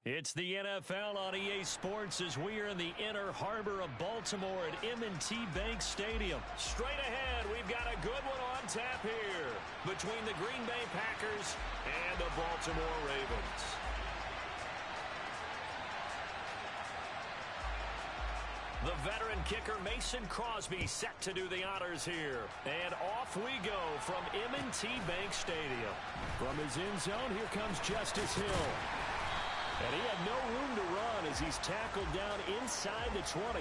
It's the NFL on EA Sports as we are in the inner harbor of Baltimore at M&T Bank Stadium. Straight ahead, we've got a good one on tap here between the Green Bay Packers and the Baltimore Ravens. The veteran kicker Mason Crosby set to do the honors here. And off we go from M&T Bank Stadium. From his end zone, here comes Justice Hill. And he had no room to run as he's tackled down inside the 20.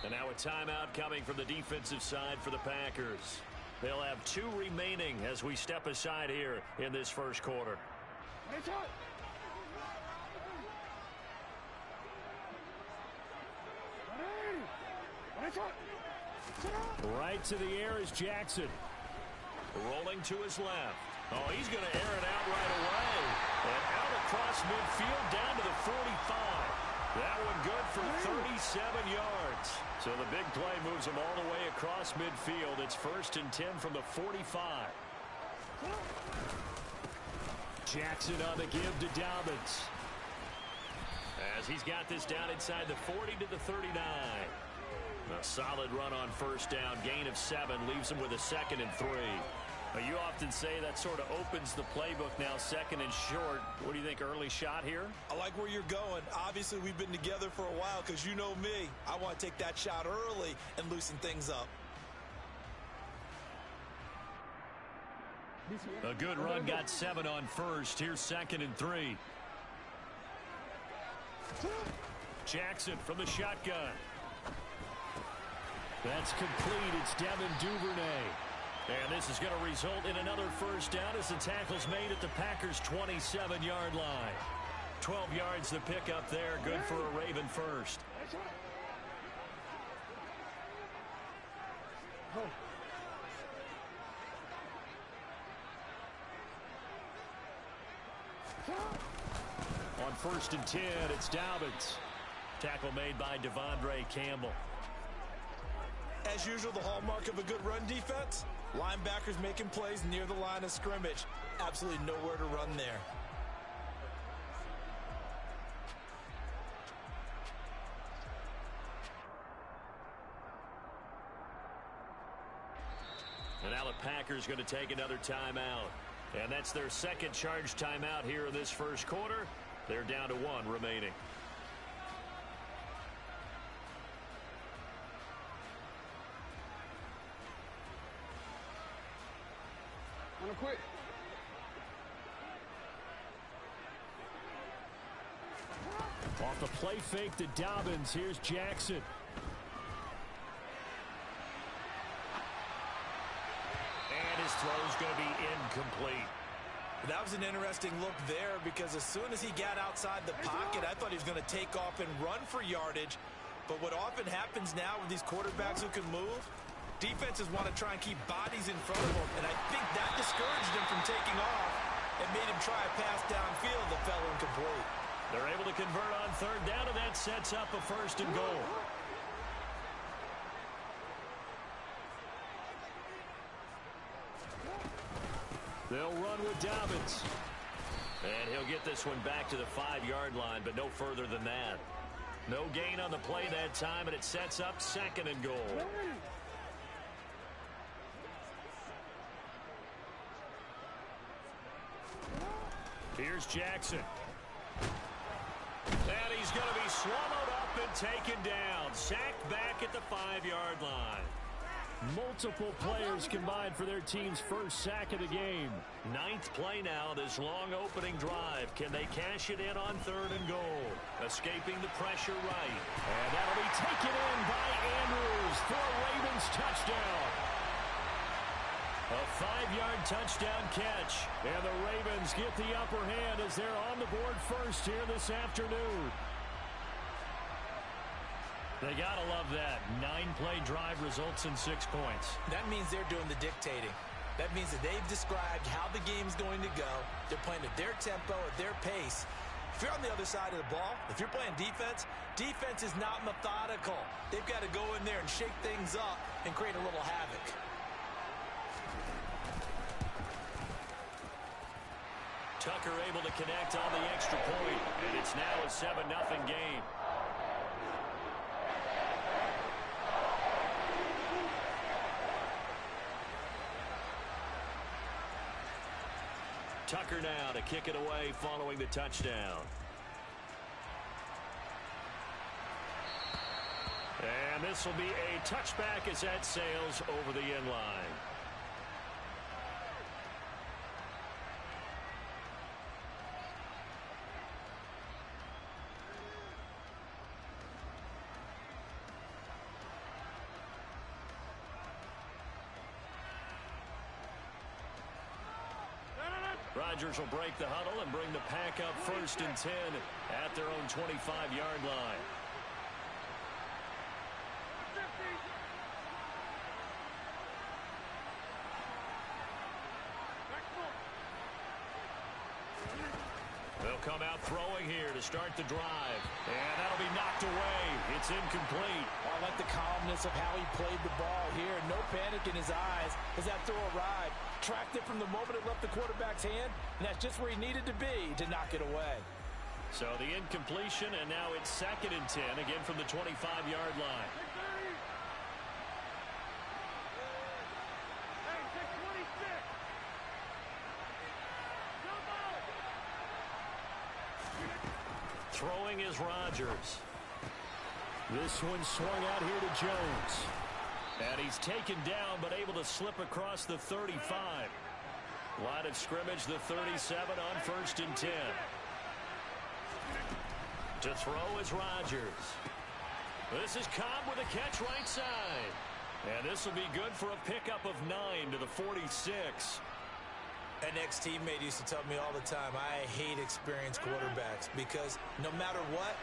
And now a timeout coming from the defensive side for the Packers. They'll have 2 remaining as we step aside here in this first quarter. Right to the air is Jackson. Rolling to his left. Oh, he's going to air it out right away. And out across midfield down to the 45. That one good for 37 yards. So the big play moves him all the way across midfield. It's 1st and 10 from the 45. Jackson on the give to Dobbins. As he's got this down inside the 40 to the 39. A solid run on first down. Gain of 7 leaves him with a 2nd and 3. You often say that sort of opens the playbook now, 2nd and short. What do you think, early shot here? I like where you're going. Obviously, we've been together for a while because you know me. I want to take that shot early and loosen things up. A good run, got 7 on first. Here's 2nd and 3. Jackson from the shotgun. That's complete. It's Devin Duvernay. And this is going to result in another first down as the tackle's made at the Packers' 27-yard line. 12 yards to pick up there. Good for a Raven first. On 1st and 10, it's Dobbins. Tackle made by Devondre Campbell. As usual, the hallmark of a good run defense, linebackers making plays near the line of scrimmage. Absolutely nowhere to run there. And now the Packers going to take another timeout. And that's their 2nd charge timeout here in this first quarter. They're down to 1 remaining. Quick. Off the play fake to Dobbins. Here's Jackson. And his throw's going to be incomplete. That was an interesting look there because as soon as he got outside the pocket, I thought he was going to take off and run for yardage. But what often happens now with these quarterbacks who can move, defenses want to try and keep bodies in front of them, and I think that discouraged him from taking off and made him try a pass downfield that fell incomplete. They're able to convert on 3rd down, and that sets up a 1st and goal. They'll run with Dobbins. And he'll get this one back to the 5-yard line, but no further than that. No gain on the play that time, and it sets up 2nd and goal. Here's Jackson. And he's going to be swallowed up and taken down. Sacked back at the 5-yard line. Multiple players combined for their team's first sack of the game. 9th play now, this long opening drive. Can they cash it in on 3rd and goal? Escaping the pressure right. And that'll be taken in by Andrews for a Ravens touchdown. A 5-yard touchdown catch. And the Ravens get the upper hand as they're on the board first here this afternoon. They got to love that. 9-play drive results in 6 points. That means they're doing the dictating. That means that they've described how the game's going to go. They're playing at their tempo, at their pace. If you're on the other side of the ball, if you're playing defense, defense is not methodical. They've got to go in there and shake things up and create a little havoc. Tucker able to connect on the extra point, and it's now a 7-0 game. Tucker now to kick it away following the touchdown. And this will be a touchback as that sails over the end line. Rodgers will break the huddle and bring the pack up 1st and 10 at their own 25-yard line. They'll come out throwing here to start the drive. And that'll be knocked away. It's incomplete. I like the calmness of how he played the ball here. No panic in his eyes as that throw arrived. Tracked it from the moment it left the quarterback's hand, and that's just where he needed to be to knock it away. So the incompletion, and now it's 2nd and 10, again from the 25-yard line. Throwing is Rodgers. This one swung out here to Jones. And he's taken down, but able to slip across the 35. Line of scrimmage, the 37 on 1st and 10. To throw is Rodgers. This is Cobb with a catch right side. And this will be good for a pickup of 9 to the 46. An ex-teammate used to tell me all the time, I hate experienced quarterbacks because no matter what,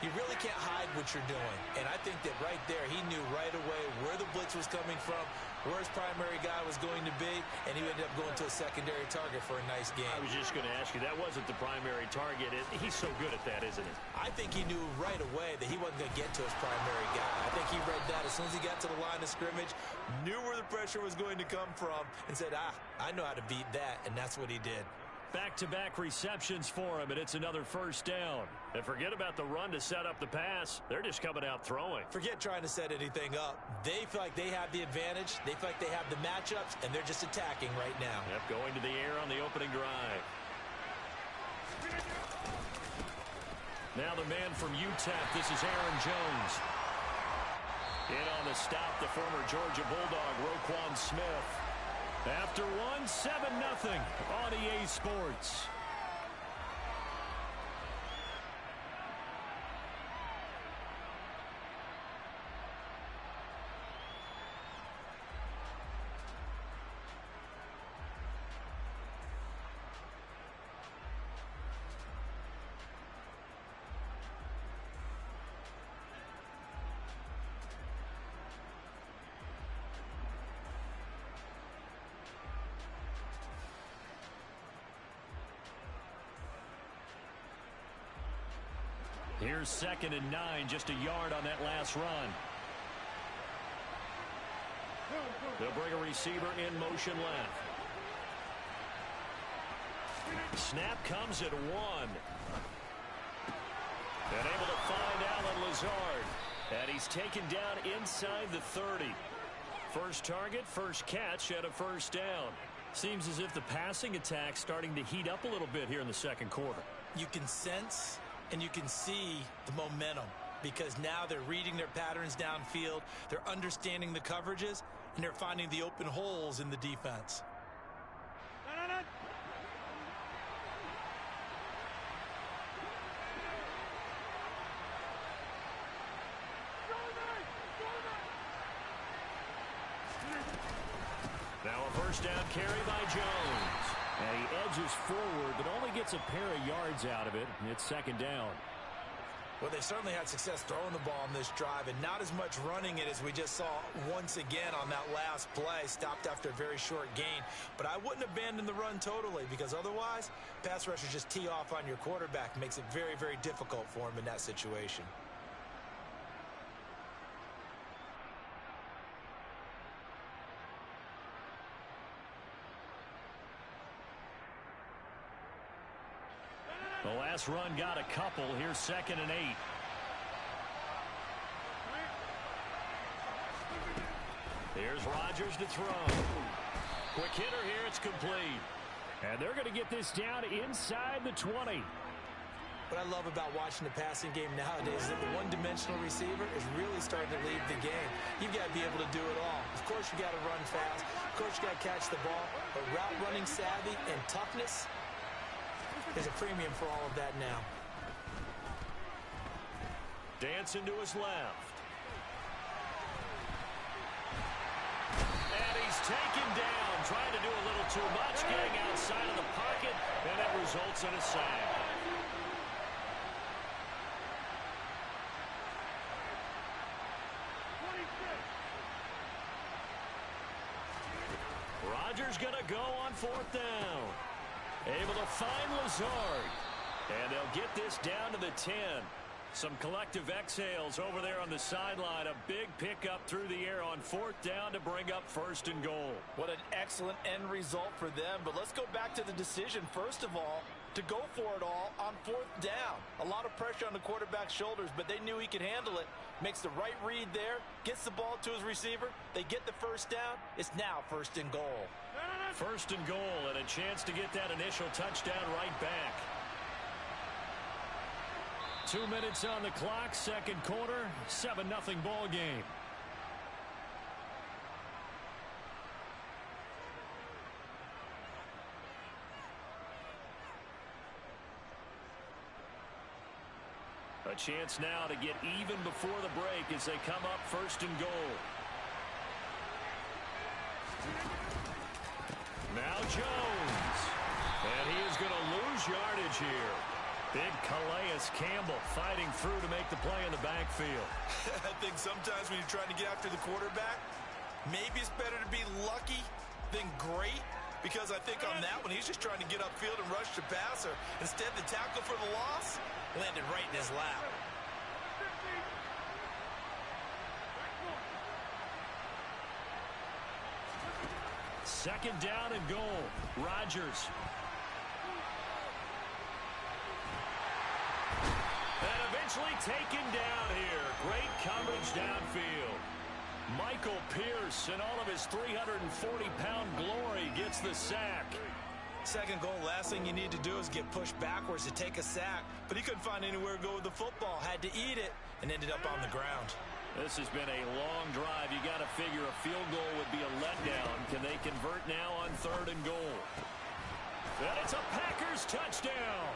you really can't hide what you're doing. And I think that right there, he knew right away where the blitz was coming from, where his primary guy was going to be, and he ended up going to a secondary target for a nice game. I was just going to ask you, that wasn't the primary target. He's so good at that, isn't he? I think he knew right away that he wasn't going to get to his primary guy. I think he read that as soon as he got to the line of scrimmage, knew where the pressure was going to come from, and said, I know how to beat that, and that's what he did. Back-to-back receptions for him, and it's another 1st down. And forget about the run to set up the pass. They're just coming out throwing. Forget trying to set anything up. They feel like they have the advantage. They feel like they have the matchups, and they're just attacking right now. Yep, going to the air on the opening drive. Now the man from UTEP, this is Aaron Jones. In on the stop, the former Georgia Bulldog, Roquan Smith. After 7-0 on EA Sports. Here's 2nd and 9, just a yard on that last run. They'll bring a receiver in motion left. Snap comes at 1. And able to find Alan Lazard. And he's taken down inside the 30. First target, first catch, and a 1st down. Seems as if the passing attack's starting to heat up a little bit here in the 2nd quarter. You can sense and you can see the momentum because now they're reading their patterns downfield, they're understanding the coverages, and they're finding the open holes in the defense. Now a 1st down carry by Jones. And he edges forward, but only gets a pair of yards out of it. It's 2nd down. Well, they certainly had success throwing the ball on this drive and not as much running it as we just saw once again on that last play. Stopped after a very short gain. But I wouldn't abandon the run totally, because otherwise, pass rushers just tee off on your quarterback. Makes it very, very difficult for him in that situation. The last run got a couple. Here's 2nd and 8. Here's Rodgers to throw. Quick hitter here. It's complete. And they're going to get this down inside the 20. What I love about watching the passing game nowadays is that the one-dimensional receiver is really starting to lead the game. You've got to be able to do it all. Of course, you got to run fast. Of course, you got to catch the ball. But route running savvy and toughness, there's a premium for all of that now. Dancing to his left. And he's taken down, trying to do a little too much, getting outside of the pocket, and it results in a sack. Rodgers going to go on 4th down. Able to find Lazard. And they'll get this down to the 10. Some collective exhales over there on the sideline. A big pickup through the air on 4th down to bring up 1st and goal. What an excellent end result for them. But let's go back to the decision, first of all, to go for it all on 4th down. A lot of pressure on the quarterback's shoulders, but they knew he could handle it. Makes the right read there, gets the ball to his receiver. They get the 1st down. It's now 1st and goal. 1st and goal, and a chance to get that initial touchdown right back. 2 minutes on the clock, 2nd quarter, 7-0 ball game. A chance now to get even before the break as they come up 1st and goal. Now Jones. And he is going to lose yardage here. Big Calais Campbell fighting through to make the play in the backfield. I think sometimes when you're trying to get after the quarterback, maybe it's better to be lucky than great. Because I think on that one, he's just trying to get upfield and rush the passer. Instead, the tackle for the loss landed right in his lap. Second down and goal. Rodgers. And eventually taken down here. Great coverage downfield. Michael Pierce, in all of his 340-pound glory, gets the sack. Second goal, last thing you need to do is get pushed backwards to take a sack. But he couldn't find anywhere to go with the football. Had to eat it and ended up on the ground. This has been a long drive. You got to figure a field goal would be a letdown. Can they convert now on 3rd and goal? And it's a Packers touchdown.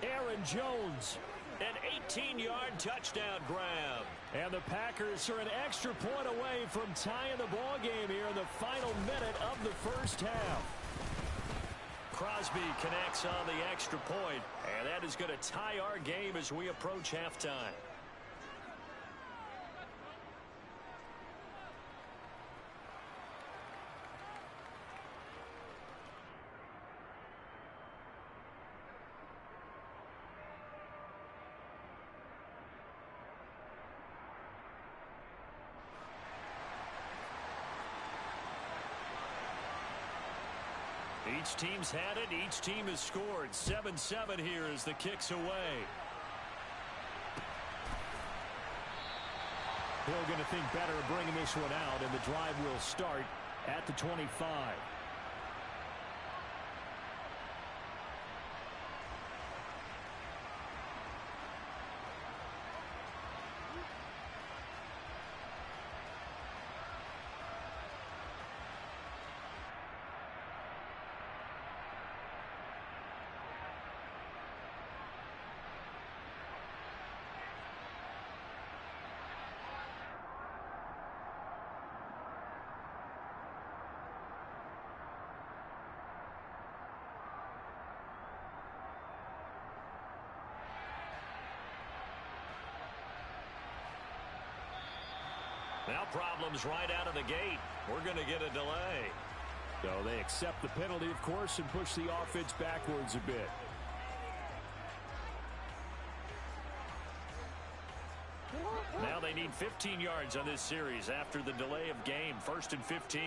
Aaron Jones, an 18-yard touchdown grab. And the Packers are an extra point away from tying the ball game here in the final minute of the 1st half. Crosby connects on the extra point, and that is going to tie our game as we approach halftime. Each team's had it. Each team has scored. 7-7 here as the kick's away. Hill going to think better of bringing this one out, and the drive will start at the 25. Now problems right out of the gate. We're going to get a delay. So they accept the penalty, of course, and push the offense backwards a bit. Now they need 15 yards on this series after the delay of game. 1st and 15.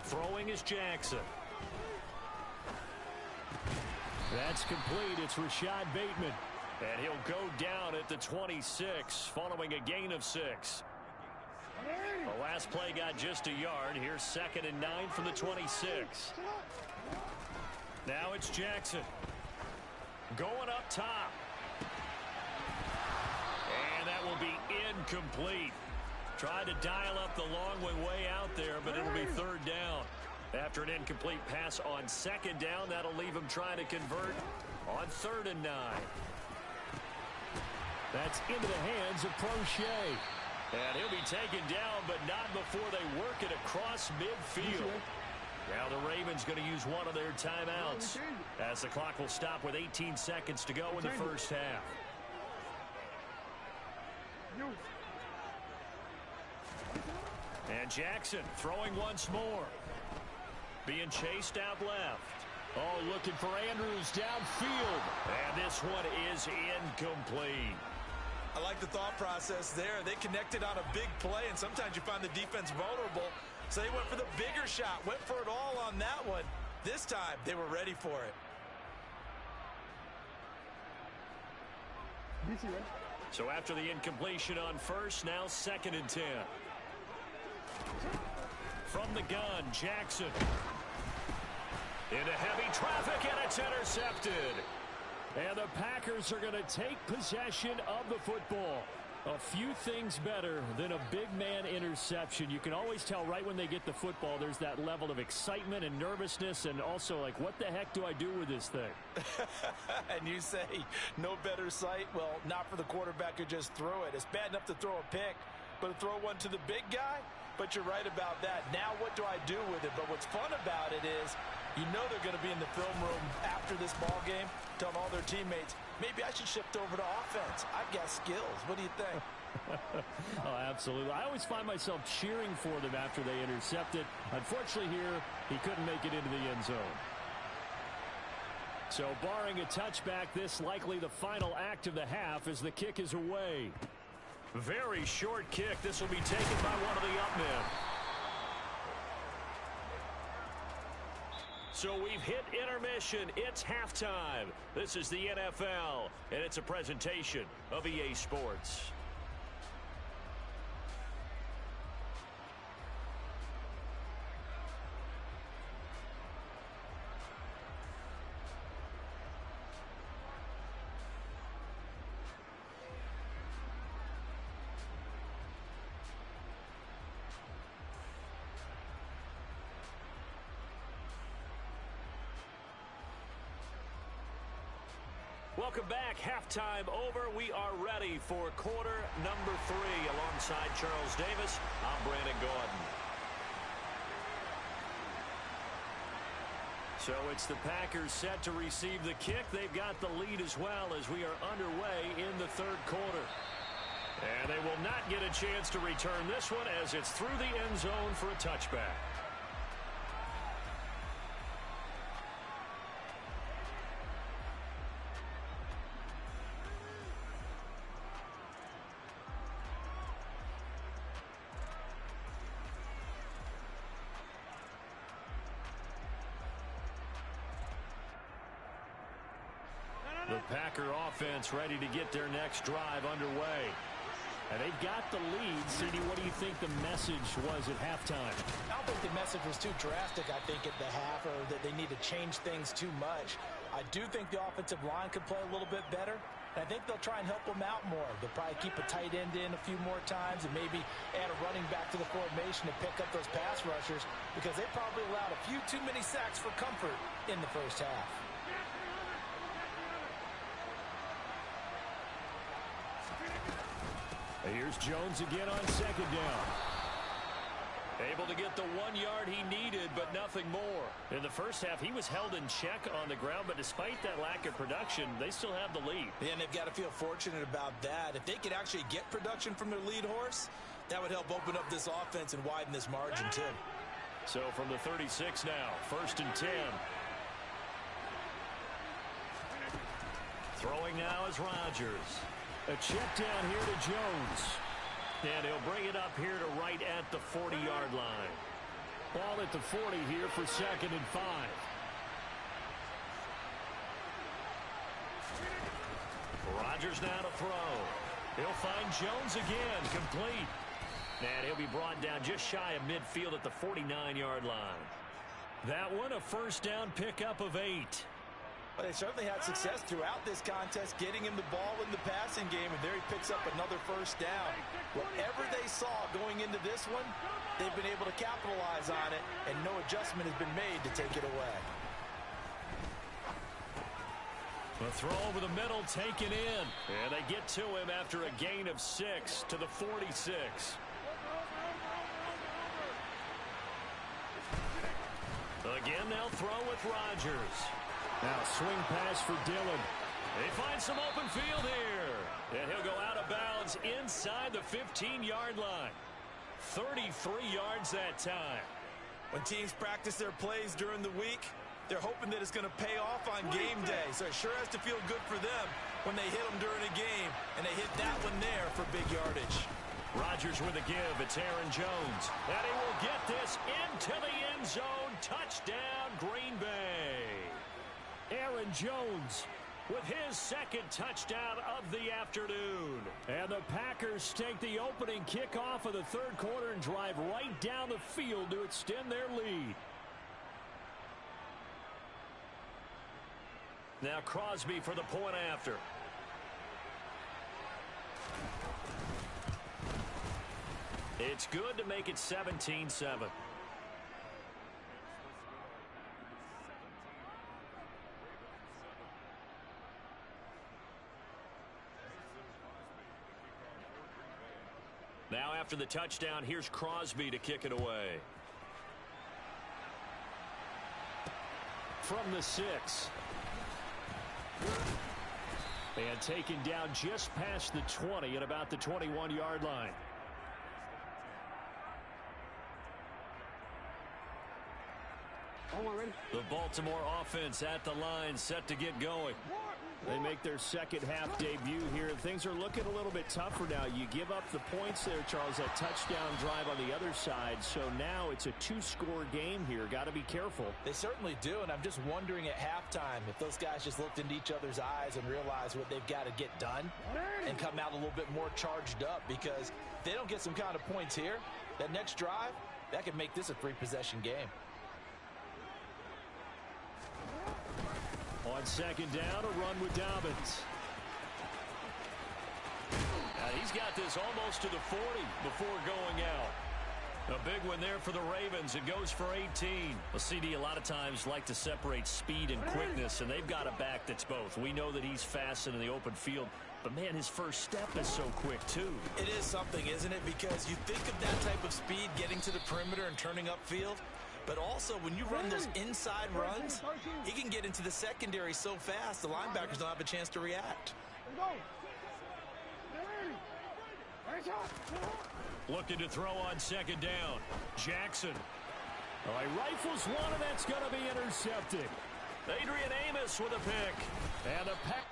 Throwing is Jackson. That's complete. It's Rashad Bateman. And he'll go down at the 26 following a gain of 6. The last play got just a yard. Here's 2nd and 9 from the 26. Now it's Jackson. Going up top. And that will be incomplete. Tried to dial up the long way out there, but it'll be 3rd down. After an incomplete pass on 2nd down, that'll leave him trying to convert on 3rd and 9. That's into the hands of Prochet. And he'll be taken down, but not before they work it across midfield. Now the Ravens going to use one of their timeouts as the clock will stop with 18 seconds to go in the first half. And Jackson throwing once more. Being chased out left. Oh, looking for Andrews downfield. And this one is incomplete. I like the thought process there. They connected on a big play, and sometimes you find the defense vulnerable. So they went for the bigger shot, went for it all on that one. This time, they were ready for it. So after the incompletion on 1st, now 2nd and 10. From the gun, Jackson. Into heavy traffic, and it's intercepted. And the Packers are going to take possession of the football. A few things better than a big man interception. You can always tell right when they get the football, there's that level of excitement and nervousness, and also like, what the heck do I do with this thing? And you say, no better sight? Well, not for the quarterback who just threw it. It's bad enough to throw a pick, but to throw one to the big guy? But you're right about that. Now what do I do with it? But what's fun about it is you know they're going to be in the film room after this ball game telling all their teammates, maybe I should shift over to offense. I've got skills. What do you think? Oh, absolutely. I always find myself cheering for them after they intercept it. Unfortunately here, he couldn't make it into the end zone. So barring a touchback, this likely the final act of the half as the kick is away. Very short kick. This will be taken by one of the up men. So we've hit intermission. It's halftime. This is the NFL, and it's a presentation of EA Sports. Welcome back. Halftime over. We are ready for quarter number 3. Alongside Charles Davis, I'm Brandon Gordon. So it's the Packers set to receive the kick. They've got the lead as well as we are underway in the 3rd quarter. And they will not get a chance to return this one as it's through the end zone for a touchback. The Packer offense ready to get their next drive underway. And they've got the lead. CD, what do you think the message was at halftime? I don't think the message was too drastic, I think, at the half, or that they need to change things too much. I do think the offensive line could play a little bit better. And I think they'll try and help them out more. They'll probably keep a tight end in a few more times and maybe add a running back to the formation to pick up those pass rushers because they probably allowed a few too many sacks for comfort in the first half. Here's Jones again on 2nd down. able to get the 1 yard he needed, but nothing more. In the first half, he was held in check on the ground, but despite that lack of production, they still have the lead. Yeah, and they've got to feel fortunate about that. If they could actually get production from their lead horse, that would help open up this offense and widen this margin, too. So from the 36 now, 1st and 10. Throwing now is Rodgers. A check down here to Jones. And he'll bring it up here to right at the 40-yard line. Ball at the 40 here for 2nd and 5. Rodgers now to throw. He'll find Jones again, complete. And he'll be brought down just shy of midfield at the 49-yard line. That one, a 1st down pickup of 8. Well, they certainly had success throughout this contest, getting him the ball in the passing game, and there he picks up another 1st down. Whatever they saw going into this one, they've been able to capitalize on it, and no adjustment has been made to take it away. The throw over the middle taken in. And they get to him after a gain of 6 to the 46. Again, they'll throw with Rodgers. Now swing pass for Dillon. They find some open field here. And he'll go out of bounds inside the 15-yard line. 33 yards that time. When teams practice their plays during the week, they're hoping that it's going to pay off on game day. So it sure has to feel good for them when they hit them during a game. And they hit that one there for big yardage. Rodgers with a give. It's Aaron Jones. And he will get this into the end zone. Touchdown, Green Bay. Aaron Jones with his 2nd touchdown of the afternoon. And the Packers take the opening kickoff of the 3rd quarter and drive right down the field to extend their lead. Now Crosby for the point after. It's good to make it 17-7. Now after the touchdown, here's Crosby to kick it away. From the 6. And taken down just past the 20 at about the 21-yard line. The Baltimore offense at the line, set to get going. They make their 2nd half debut here. Things are looking a little bit tougher now. You give up the points there, Charles, that touchdown drive on the other side. So now it's a 2-score game here. Got to be careful. They certainly do, and I'm just wondering at halftime if those guys just looked into each other's eyes and realized what they've got to get done and come out a little bit more charged up, because if they don't get some kind of points here, that next drive, that could make this a 3-possession game. On 2nd down, a run with Dobbins. He's got this almost to the 40 before going out. A big one there for the Ravens. It goes for 18. Well, CD, a lot of times like to separate speed and quickness, and they've got a back that's both. We know that he's fast in the open field, but, man, his first step is so quick, too. It is something, isn't it? Because you think of that type of speed getting to the perimeter and turning upfield, but also when you run those inside runs, he can get into the secondary so fast the linebackers don't have a chance to react. Looking to throw on 2nd down. Jackson. Oh, he rifles one, and that's going to be intercepted. Adrian Amos with a pick. And the Packers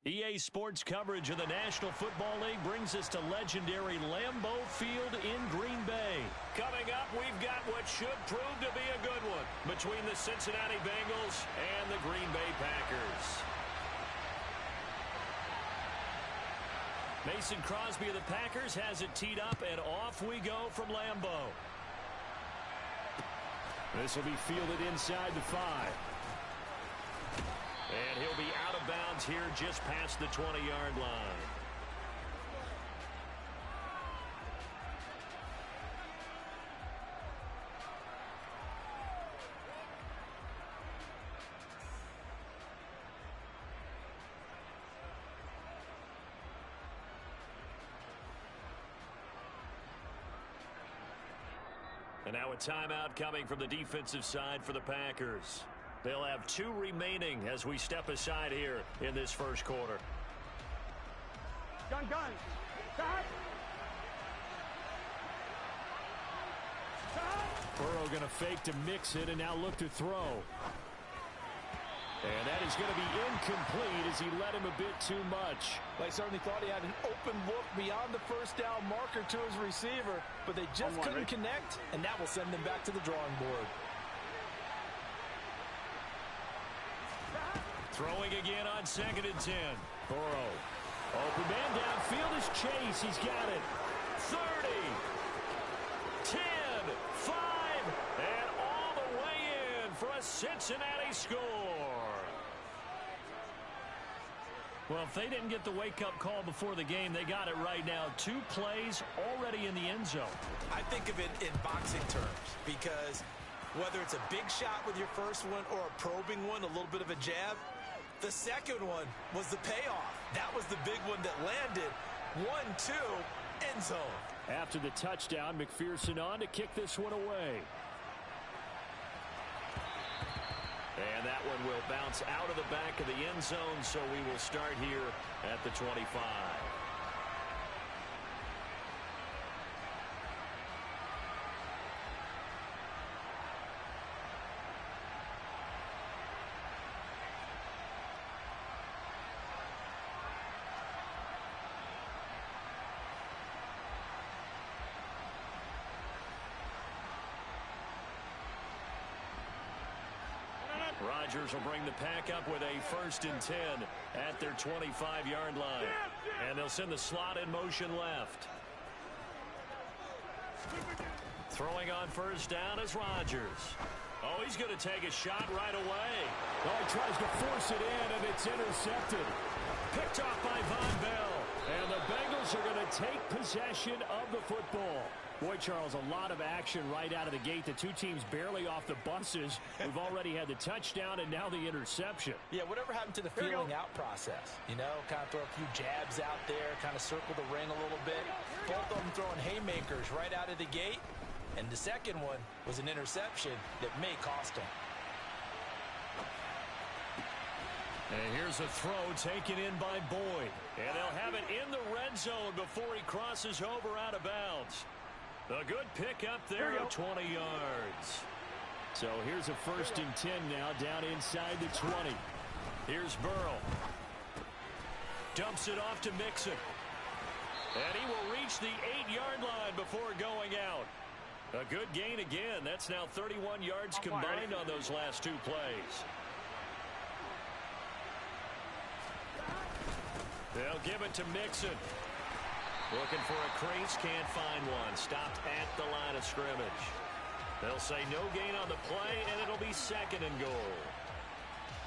EA Sports coverage of the National Football League brings us to legendary Lambeau Field in Green Bay. Coming up, we've got what should prove to be a good one between the Cincinnati Bengals and the Green Bay Packers. Mason Crosby of the Packers has it teed up, and off we go from Lambeau. This will be fielded inside the 5. And he'll be out of bounds here just past the 20-yard line. And now a timeout coming from the defensive side for the Packers. They'll have 2 remaining as we step aside here in this first quarter. Gun. Stop. Burrow going to fake to mix it and now look to throw. And that is going to be incomplete as he led him a bit too much. They certainly thought he had an open look beyond the first down marker to his receiver, but they just couldn't connect, and that will send them back to the drawing board. Throwing again on 2nd and 10. Burrow. Open man downfield is Chase. He's got it. 30. 10. 5. And all the way in for a Cincinnati score. Well, if they didn't get the wake-up call before the game, they got it right now. 2 plays already in the end zone. I think of it in boxing terms because whether it's a big shot with your first one or a probing one, a little bit of a jab, the second one was the payoff. That was the big one that landed. 1-2, end zone. After the touchdown, McPherson on to kick this one away. And that one will bounce out of the back of the end zone, so we will start here at the 25. Rodgers will bring the pack up with a 1st and 10 at their 25-yard line. And they'll send the slot in motion left. Throwing on 1st down is Rodgers. Oh, he's going to take a shot right away. Oh, he tries to force it in, and it's intercepted. Picked off by Von Bell. And the Bengals are going to take possession of the football. Boy, Charles, a lot of action right out of the gate. The 2 teams barely off the buses. We've already had the touchdown and now the interception. Yeah, whatever happened to the feeling out process? You know, kind of throw a few jabs out there, kind of circle the ring a little bit. Both of them throwing haymakers right out of the gate. And the second one was an interception that may cost them. And here's a throw taken in by Boyd. And they'll have it in the red zone before he crosses over out of bounds. A good pick up there at 20 yards. So here's a 1st and 10 now down inside the 20. Here's Burrow. Dumps it off to Mixon. And he will reach the 8-yard line before going out. A good gain again. That's now 31 yards combined on those last 2 plays. They'll give it to Mixon. Looking for a crease, can't find one. Stopped at the line of scrimmage. They'll say no gain on the play, and it'll be 2nd and goal.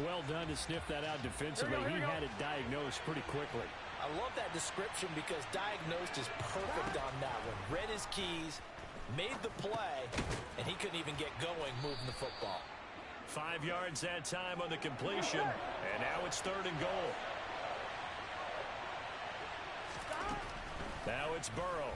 Well done to sniff that out defensively. He had it diagnosed pretty quickly. I love that description because diagnosed is perfect on that one. Read his keys, made the play, and he couldn't even get going moving the football. 5 yards that time on the completion, and now it's 3rd and goal. Now it's Burrow.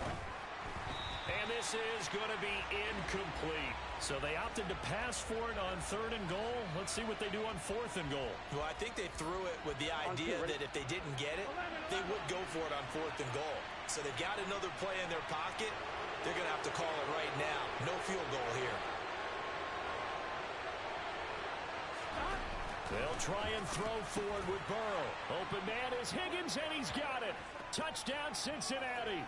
And this is going to be incomplete. So they opted to pass for it on 3rd and goal. Let's see what they do on 4th and goal. Well, I think they threw it with the idea that if they didn't get it, they would go for it on 4th and goal. So they've got another play in their pocket. They're going to have to call it right now. No field goal here. They'll try and throw forward with Burrow. Open man is Higgins, and he's got it. Touchdown, Cincinnati.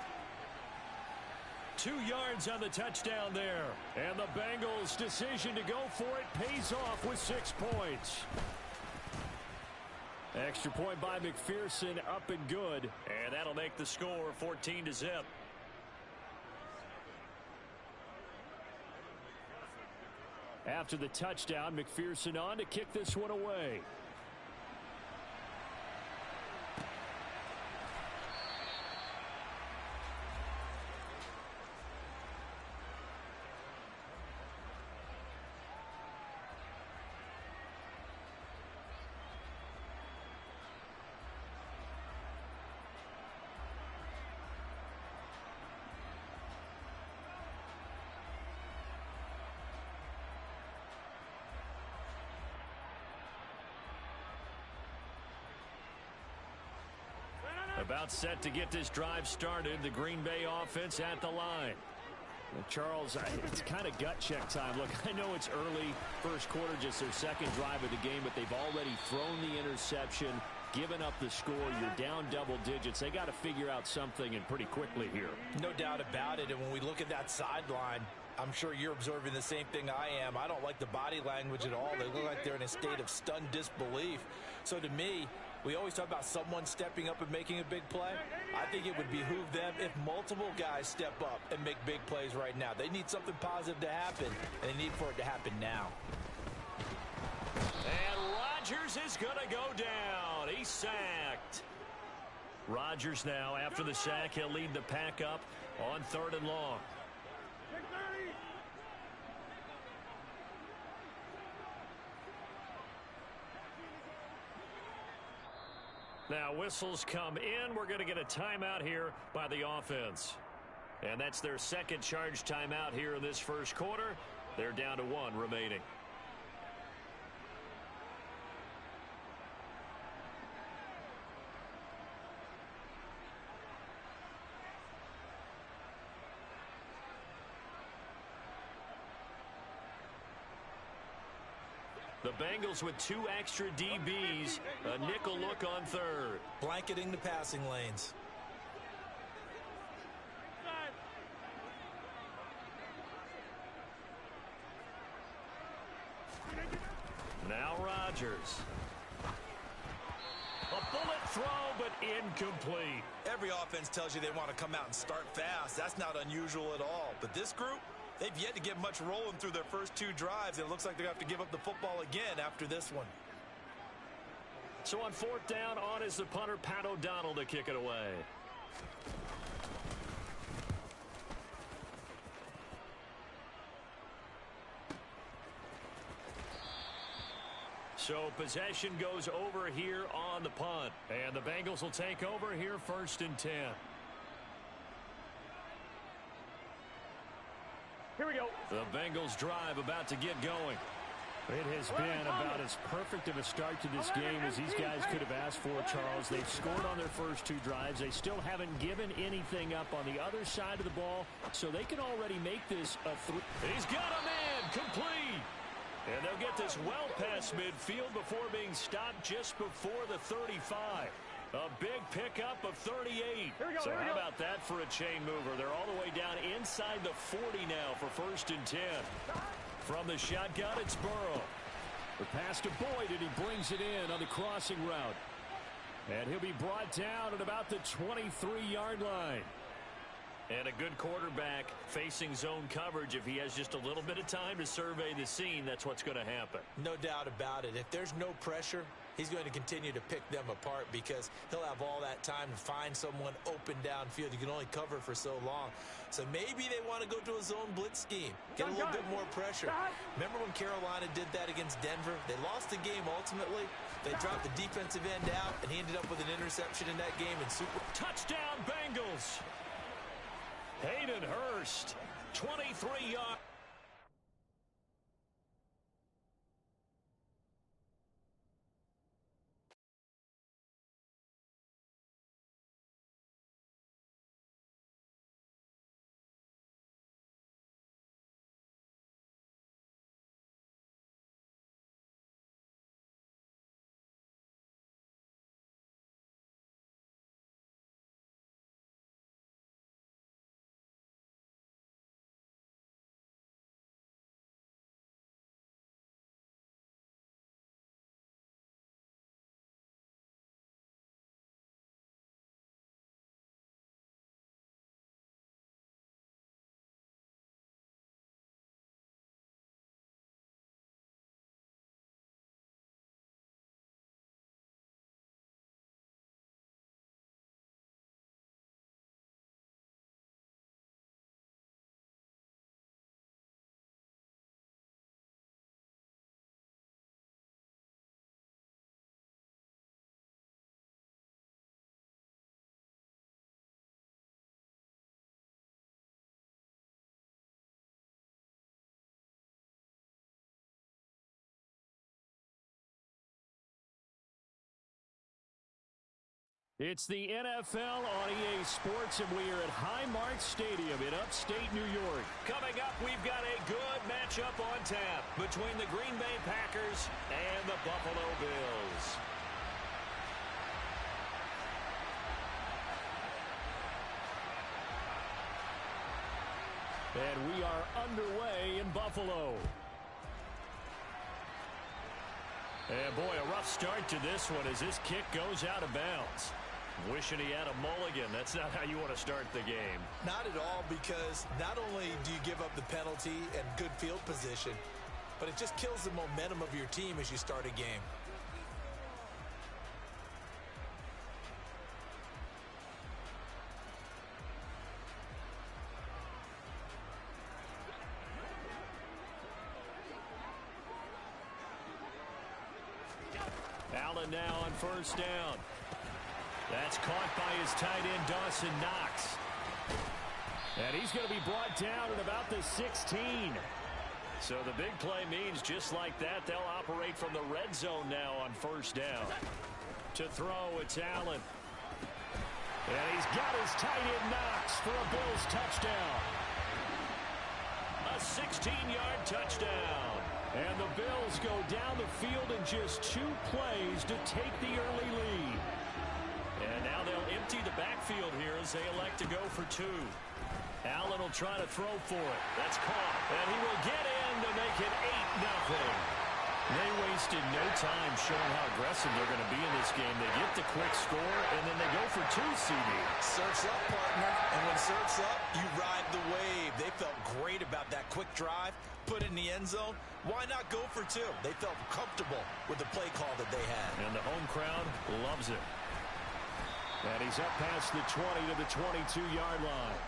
2 yards on the touchdown there. And the Bengals' decision to go for it pays off with 6 points. Extra point by McPherson, up and good. And that'll make the score 14-0. After the touchdown, McPherson on to kick this one away. About set to get this drive started. The Green Bay offense at the line. Well, Charles, it's kind of gut check time. Look, I know it's early, first quarter, just their second drive of the game, but they've already thrown the interception, given up the score. You're down double digits. They got to figure out something, and pretty quickly here. No doubt about it. And when we look at that sideline, I'm sure you're observing the same thing I am. I don't like the body language at all. They look like they're in a state of stunned disbelief. So to me, we always talk about someone stepping up and making a big play. I think it would behoove them if multiple guys step up and make big plays right now. They need something positive to happen, and they need for it to happen now. And Rodgers is going to go down. He's sacked. Rodgers now, after the sack, he'll lead the pack up on 3rd and long. Now whistles come in. We're going to get a timeout here by the offense. And that's their second charge timeout here in this first quarter. They're down to 1 remaining. The Bengals with 2 extra DBs, a nickel look on 3rd. Blanketing the passing lanes. Now Rodgers. A bullet throw, but incomplete. Every offense tells you they want to come out and start fast. That's not unusual at all. But this group, they've yet to get much rolling through their first 2 drives. It looks like they're going to have to give up the football again after this one. So on 4th down, on is the punter, Pat O'Donnell, to kick it away. So possession goes over here on the punt. And the Bengals will take over here 1st and 10. Here we go. The Bengals drive about to get going. It has been about as perfect of a start to this game as these guys could have asked for, Charles. They've scored on their first 2 drives. They still haven't given anything up on the other side of the ball, so they can already make this a 3. He's got a man complete. And they'll get this well past midfield before being stopped just before the 35. A big pickup of 38. So how about that for a chain mover? They're all the way down inside the 40 now for 1st and 10. From the shotgun, it's Burrow. The pass to Boyd, and he brings it in on the crossing route. And he'll be brought down at about the 23-yard line. And a good quarterback facing zone coverage. If he has just a little bit of time to survey the scene, that's what's going to happen. No doubt about it. If there's no pressure, he's going to continue to pick them apart because he'll have all that time to find someone open downfield. You can only cover for so long. So maybe they want to go to a zone blitz scheme, get a little bit more pressure. Remember when Carolina did that against Denver? They lost the game ultimately. They dropped the defensive end out, and he ended up with an interception in that game. And touchdown Bengals. Hayden Hurst, 23 yards. It's the NFL on EA Sports, and we are at Highmark Stadium in upstate New York. Coming up, we've got a good matchup on tap between the Green Bay Packers and the Buffalo Bills. And we are underway in Buffalo. And boy, a rough start to this one as this kick goes out of bounds. Wishing he had a mulligan. That's not how you want to start the game. Not at all, because not only do you give up the penalty and good field position, but it just kills the momentum of your team as you start a game. Allen now on first down. That's caught by his tight end, Dawson Knox. And he's going to be brought down at about the 16. So the big play means just like that, they'll operate from the red zone now on first down. To throw, it's Allen. And he's got his tight end, Knox, for a Bills touchdown. A 16-yard touchdown. And the Bills go down the field in just 2 plays to take the early lead. And now they'll empty the backfield here as they elect to go for 2. Allen will try to throw for it. That's caught. And he will get in to make it 8-0. They wasted no time showing how aggressive they're going to be in this game. They get the quick score, and then they go for 2, CD. Surf's up, partner. And when surf's up, you ride the wave. They felt great about that quick drive. Put it in the end zone. Why not go for 2? They felt comfortable with the play call that they had. And the home crowd loves it. And he's up past the 20 to the 22-yard line.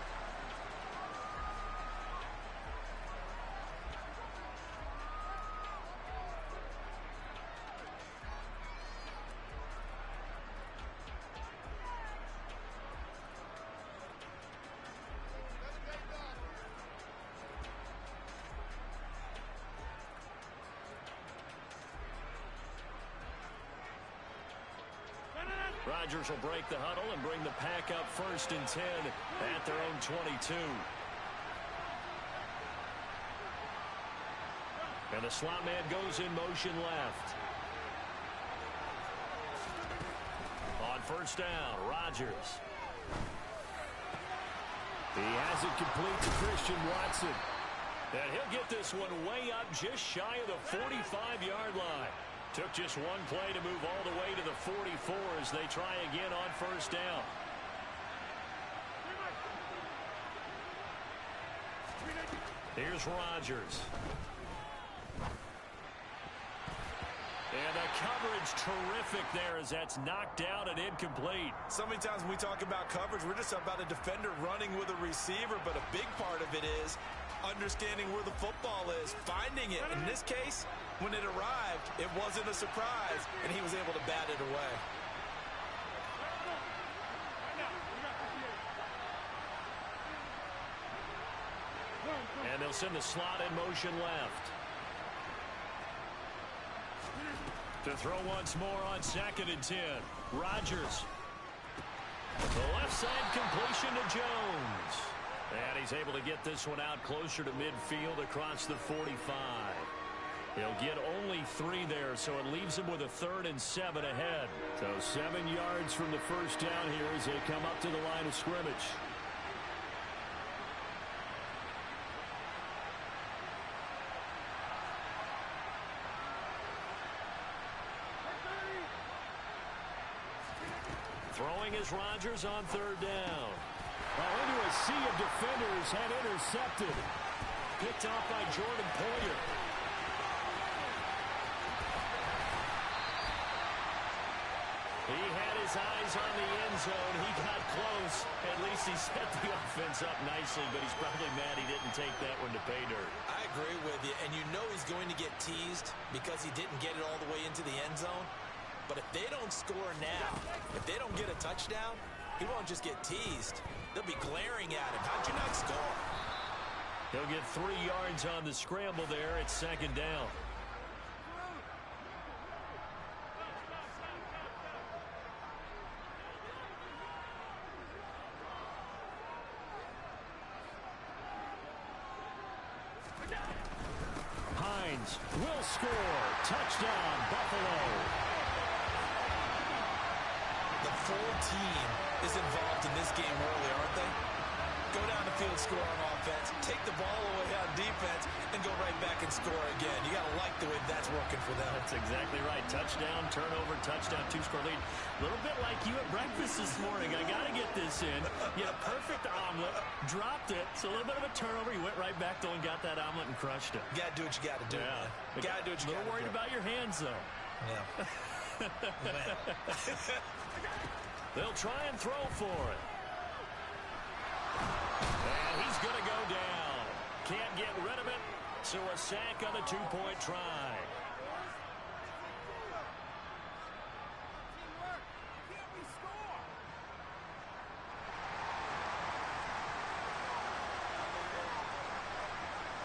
Rodgers will break the huddle and bring the pack up 1st and 10 at their own 22. And the slot man goes in motion left. On first down, Rodgers. He has it complete to Christian Watson. And he'll get this one way up just shy of the 45-yard line. Took just 1 play to move all the way to the 44 as they try again on first down. Here's Rodgers. And the coverage terrific there as that's knocked out and incomplete. So many times when we talk about coverage, we're just about a defender running with a receiver, but a big part of it is understanding where the football is, finding it. In this case, when it arrived, it wasn't a surprise, and he was able to bat it away. And they'll send the slot in motion left. To throw once more on 2nd and 10. Rodgers. The left side completion to Jones. And he's able to get this one out closer to midfield across the 45. He'll get only 3 there, so it leaves him with a 3rd and 7 ahead. So 7 yards from the first down here as they come up to the line of scrimmage. Throwing is Rodgers on 3rd down. Well, into a sea of defenders and intercepted. Picked off by Jordan Poyer. He had his eyes on the end zone. He got close. At least he set the offense up nicely, but he's probably mad he didn't take that one to pay dirt. I agree with you, and you know he's going to get teased because he didn't get it all the way into the end zone. But if they don't score now, if they don't get a touchdown, he won't just get teased. They'll be glaring at him. How'd you not score? He'll get 3 yards on the scramble there at 2nd down. Hines will score. Touchdown, Buffalo. The full team is involved in this game early, aren't they? Go down the field, score on offense, take the ball away on defense, and go right back and score again. You got to like the way that's working for them. That's exactly right. Touchdown, turnover, touchdown, 2-score lead. A little bit like you at breakfast this morning. I got to get this in. You had a perfect omelet, dropped it. So a little bit of a turnover. You went right back though and got that omelet and crushed it. You got to do what you got to do. Yeah. You got to do what you got to do. A little worried about your hands though. Yeah. They'll try and throw for it. And he's going to go down. Can't get rid of it. So a sack on the 2-point try.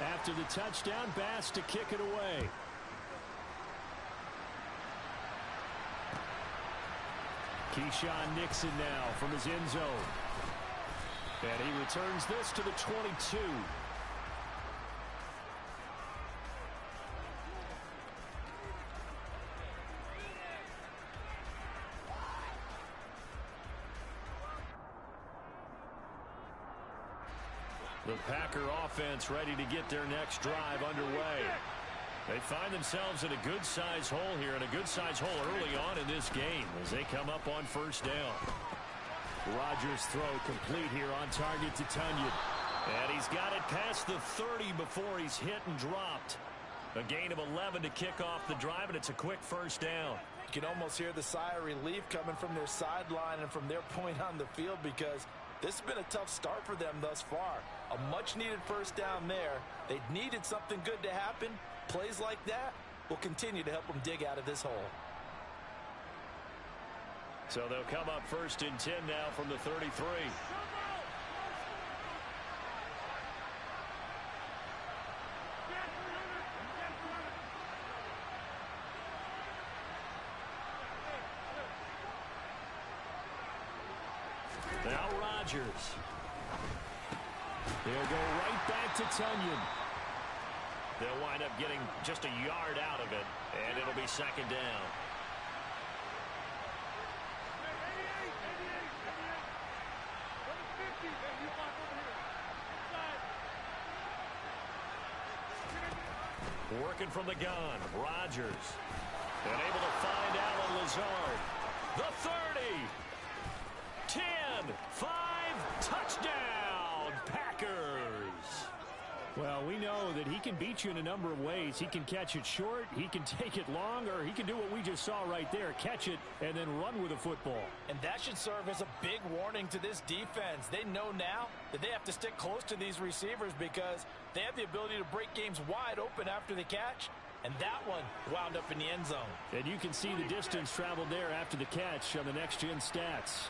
After the touchdown, Bass to kick it away. Keyshawn Nixon now from his end zone. And he returns this to the 22. The Packer offense ready to get their next drive underway. They find themselves in a good-sized hole here, and a good-sized hole early on in this game as they come up on first down. Rodgers' throw complete here on target to Tunyon. And he's got it past the 30 before he's hit and dropped. A gain of 11 to kick off the drive, and it's a quick first down. You can almost hear the sigh of relief coming from their sideline and from their point on the field, because this has been a tough start for them thus far. A much-needed first down there. They needed something good to happen. Plays like that will continue to help them dig out of this hole. So they'll come up first and 10 now from the 33. Now Rodgers. They'll go right back to Tunyon. They'll wind up getting just a yard out of it, and it'll be second down. Working from the gun, Rodgers. And able to find Alan Lazard. The 30. 10. 5. Touchdown, Packers. Well, we know that he can beat you in a number of ways. He can catch it short, he can take it long, or he can do what we just saw right there, catch it and then run with the football. And that should serve as a big warning to this defense. They know now that they have to stick close to these receivers because they have the ability to break games wide open after the catch. And that one wound up in the end zone. And you can see the distance traveled there after the catch on the next-gen stats.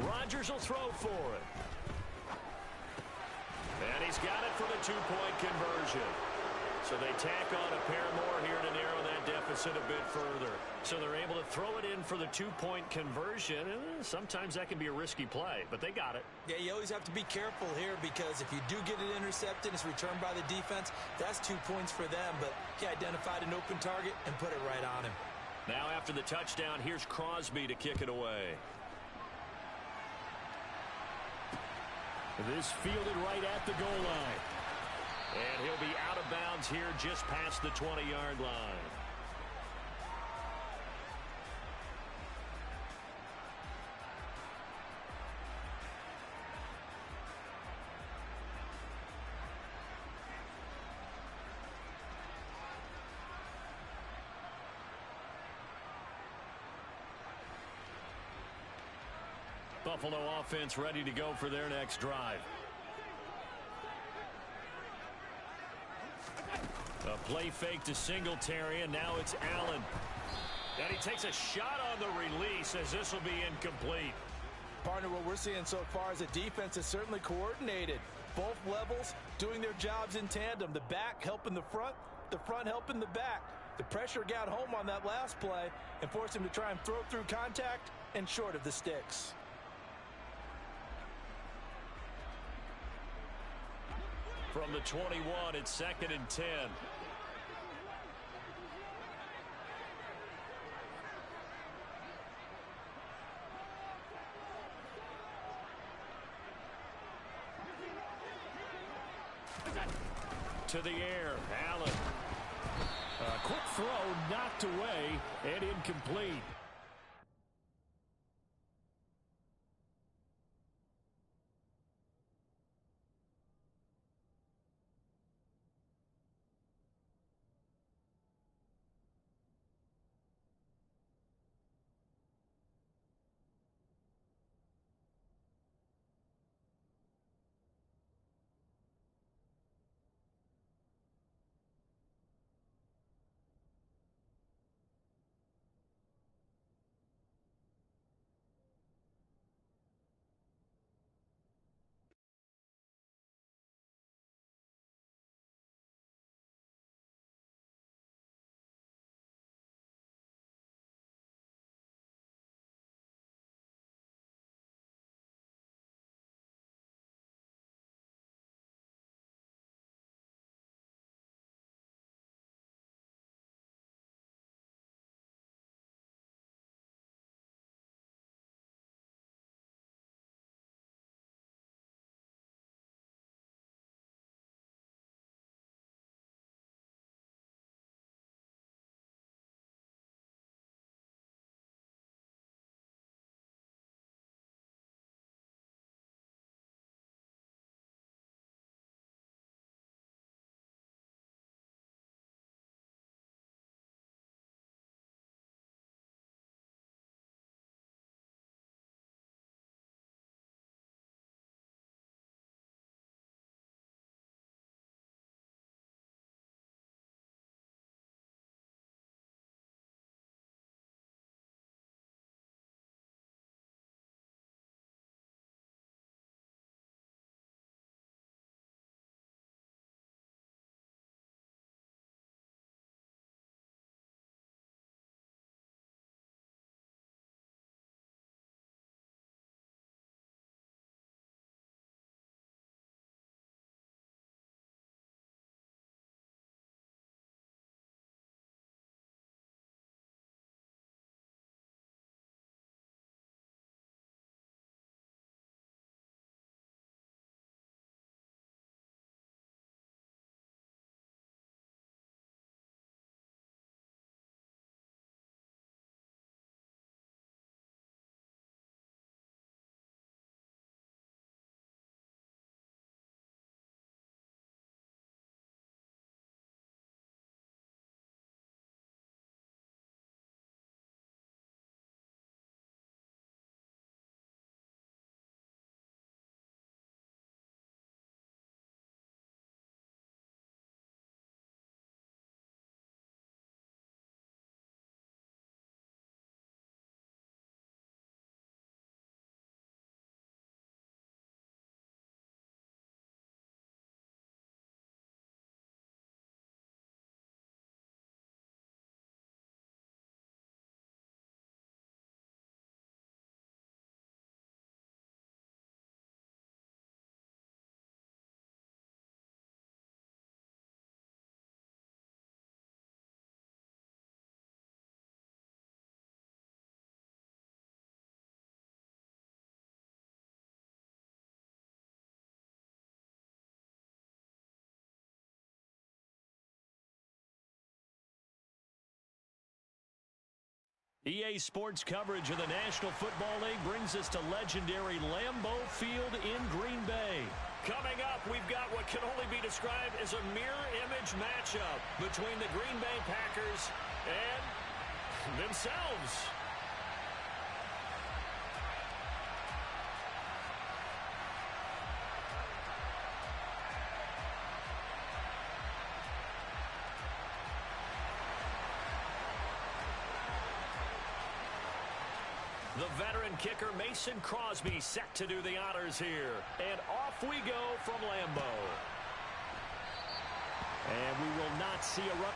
Rodgers will throw for it. And he's got it for the 2-point conversion. So they tack on a pair more here to narrow that deficit a bit further. So they're able to throw it in for the 2-point conversion. Sometimes that can be a risky play, but they got it. Yeah, you always have to be careful here because if you do get it intercepted, it's returned by the defense. That's 2 points for them, but he identified an open target and put it right on him. Now after the touchdown, here's Crosby to kick it away. This fielded right at the goal line. And he'll be out of bounds here just past the 20-yard line. Buffalo offense ready to go for their next drive. A play fake to Singletary, and now it's Allen. And he takes a shot on the release as this will be incomplete. Partner, what we're seeing so far is a defense is certainly coordinated. Both levels doing their jobs in tandem. The back helping the front helping the back. The pressure got home on that last play and forced him to try and throw through contact and short of the sticks. From the 21, it's 2nd and 10. To the air, Allen. A quick throw, knocked away, and incomplete. EA Sports coverage of the National Football League brings us to legendary Lambeau Field in Green Bay. Coming up, we've got what can only be described as a mirror image matchup between the Green Bay Packers and themselves. The veteran kicker Mason Crosby set to do the honors here. And off we go from Lambeau. And we will not see a run.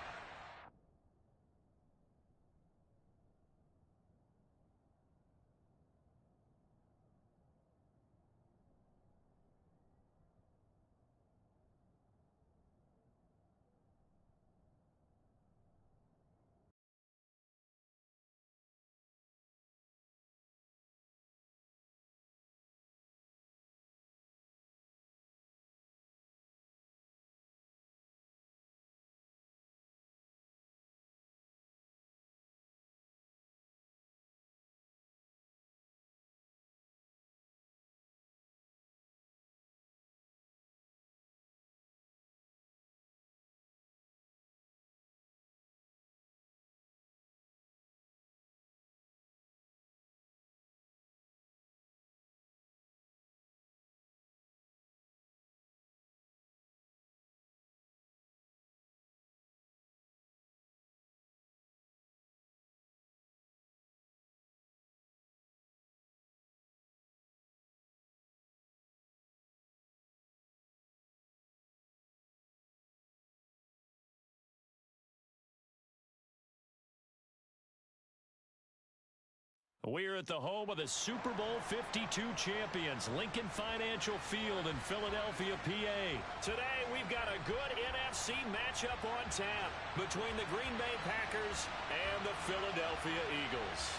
We're at the home of the Super Bowl 52 champions, Lincoln Financial Field in Philadelphia, PA. Today, we've got a good NFC matchup on tap between the Green Bay Packers and the Philadelphia Eagles.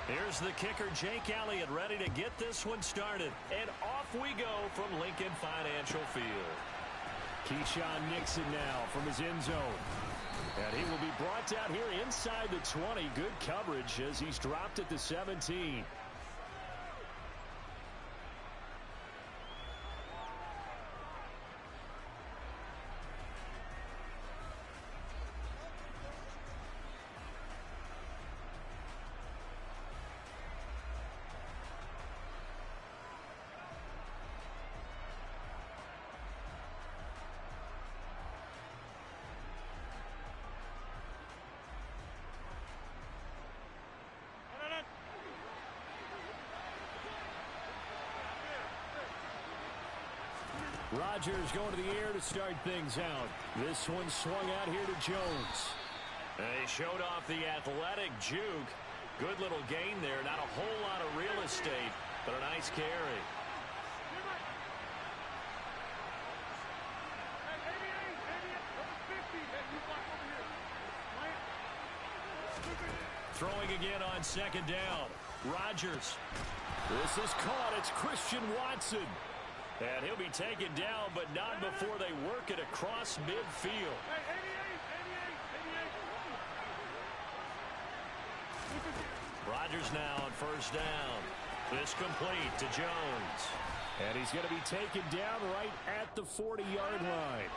Here's the kicker, Jake Elliott, ready to get this one started. And off we go from Lincoln Financial Field. Keyshawn Nixon now from his end zone. And he will be brought down here inside the 20. Good coverage as he's dropped at the 17. Rodgers going to the air to start things out. This one swung out here to Jones. They showed off the athletic juke. Good little gain there. Not a whole lot of real estate, but a nice carry. Throwing again on second down. Rodgers. This is caught. It's Christian Watson. And he'll be taken down, but not before they work it across midfield. Rodgers now on first down. This complete to Jones. And he's going to be taken down right at the 40-yard line.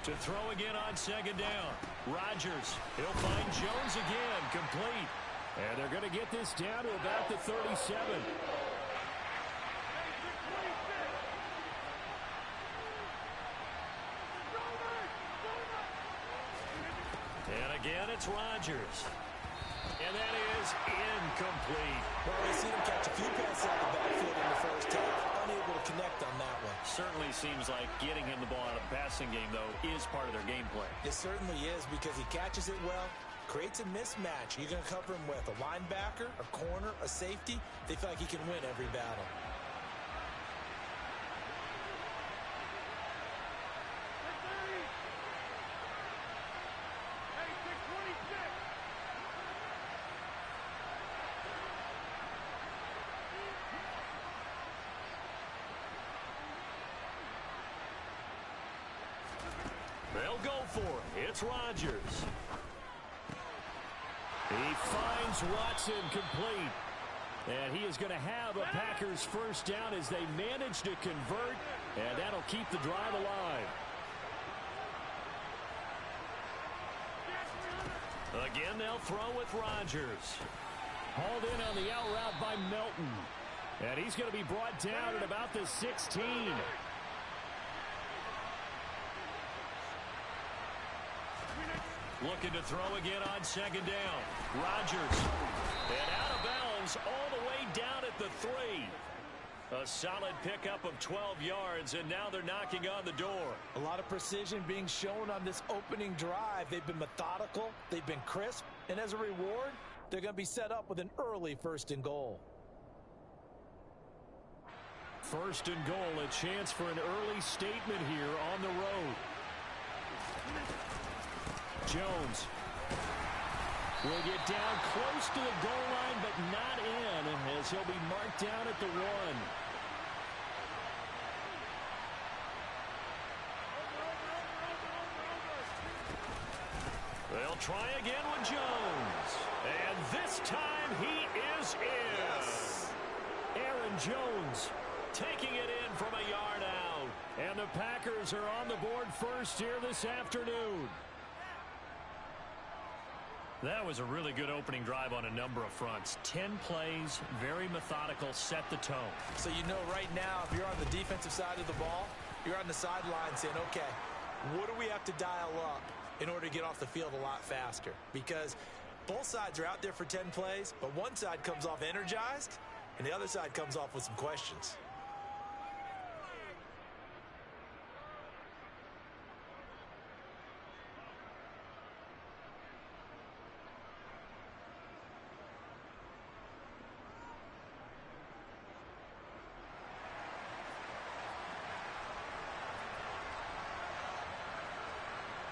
To throw again on second down. Rodgers. He'll find Jones again. Complete. And they're going to get this down to about the 37. And again, it's Rodgers. And that is incomplete. Well, we've seen him catch a few passes out of the backfield in the first half. Unable to connect on that one. Certainly seems like getting him the ball out of the passing game, though, is part of their game plan. It certainly is because he catches it well, creates a mismatch. You're going to cover him with a linebacker, a corner, a safety. They feel like he can win every battle. They'll go for it. It's Rodgers. He finds Watson complete. And he is going to have a Packers first down as they manage to convert, and that'll keep the drive alive. Again, they'll throw with Rodgers. Hauled in on the out route by Melton. And he's going to be brought down at about the 16. Looking to throw again on second down. Rodgers. And out of bounds all the way down at the 3. A solid pickup of 12 yards, and now they're knocking on the door. A lot of precision being shown on this opening drive. They've been methodical, they've been crisp, and as a reward, they're going to be set up with an early 1st and goal. 1st and goal, a chance for an early statement here on the road. Jones will get down close to the goal line, but not in, as he'll be marked down at the 1. They'll try again with Jones. And this time he is in. Yes. Aaron Jones taking it in from a yard out. And the Packers are on the board first here this afternoon. That was a really good opening drive on a number of fronts. 10 plays, very methodical, set the tone. So you know right now, if you're on the defensive side of the ball, you're on the sideline saying, okay, what do we have to dial up in order to get off the field a lot faster? Because both sides are out there for 10 plays, but one side comes off energized, and the other side comes off with some questions.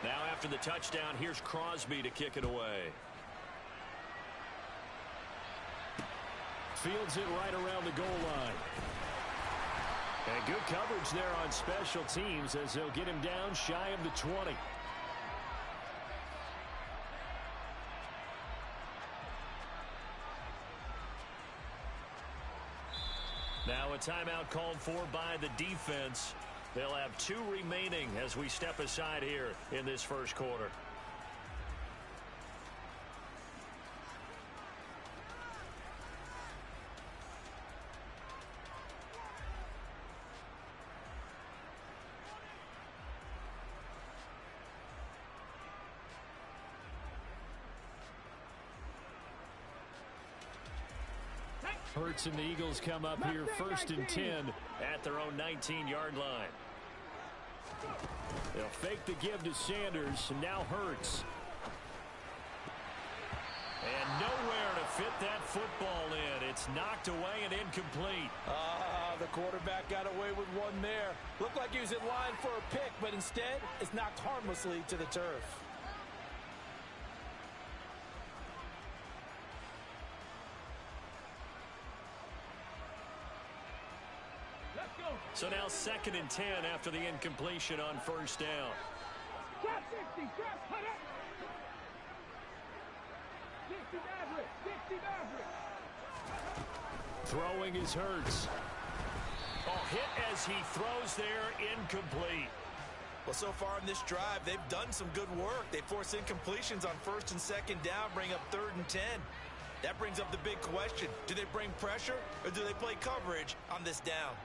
Now after the touchdown, here's Crosby to kick it away. Fields it right around the goal line. And good coverage there on special teams as they'll get him down shy of the 20. Now a timeout called for by the defense. They'll have 2 remaining as we step aside here in this first quarter. Hurts and the Eagles come up here 1st and 10 at their own 19-yard line. They'll fake the give to Sanders, and now Hurts. And nowhere to fit that football in. It's knocked away and incomplete. The quarterback got away with one there. Looked like he was in line for a pick, but instead, it's knocked harmlessly to the turf. So now 2nd and 10 after the incompletion on 1st down. Trap 60, trap, cut it. 60 Maverick, 60 Maverick. Throwing is Hurts. Oh, hit as he throws there, incomplete. Well, so far in this drive, they've done some good work. They force incompletions on 1st and 2nd down, bring up 3rd and 10. That brings up the big question. Do they bring pressure or do they play coverage on this down?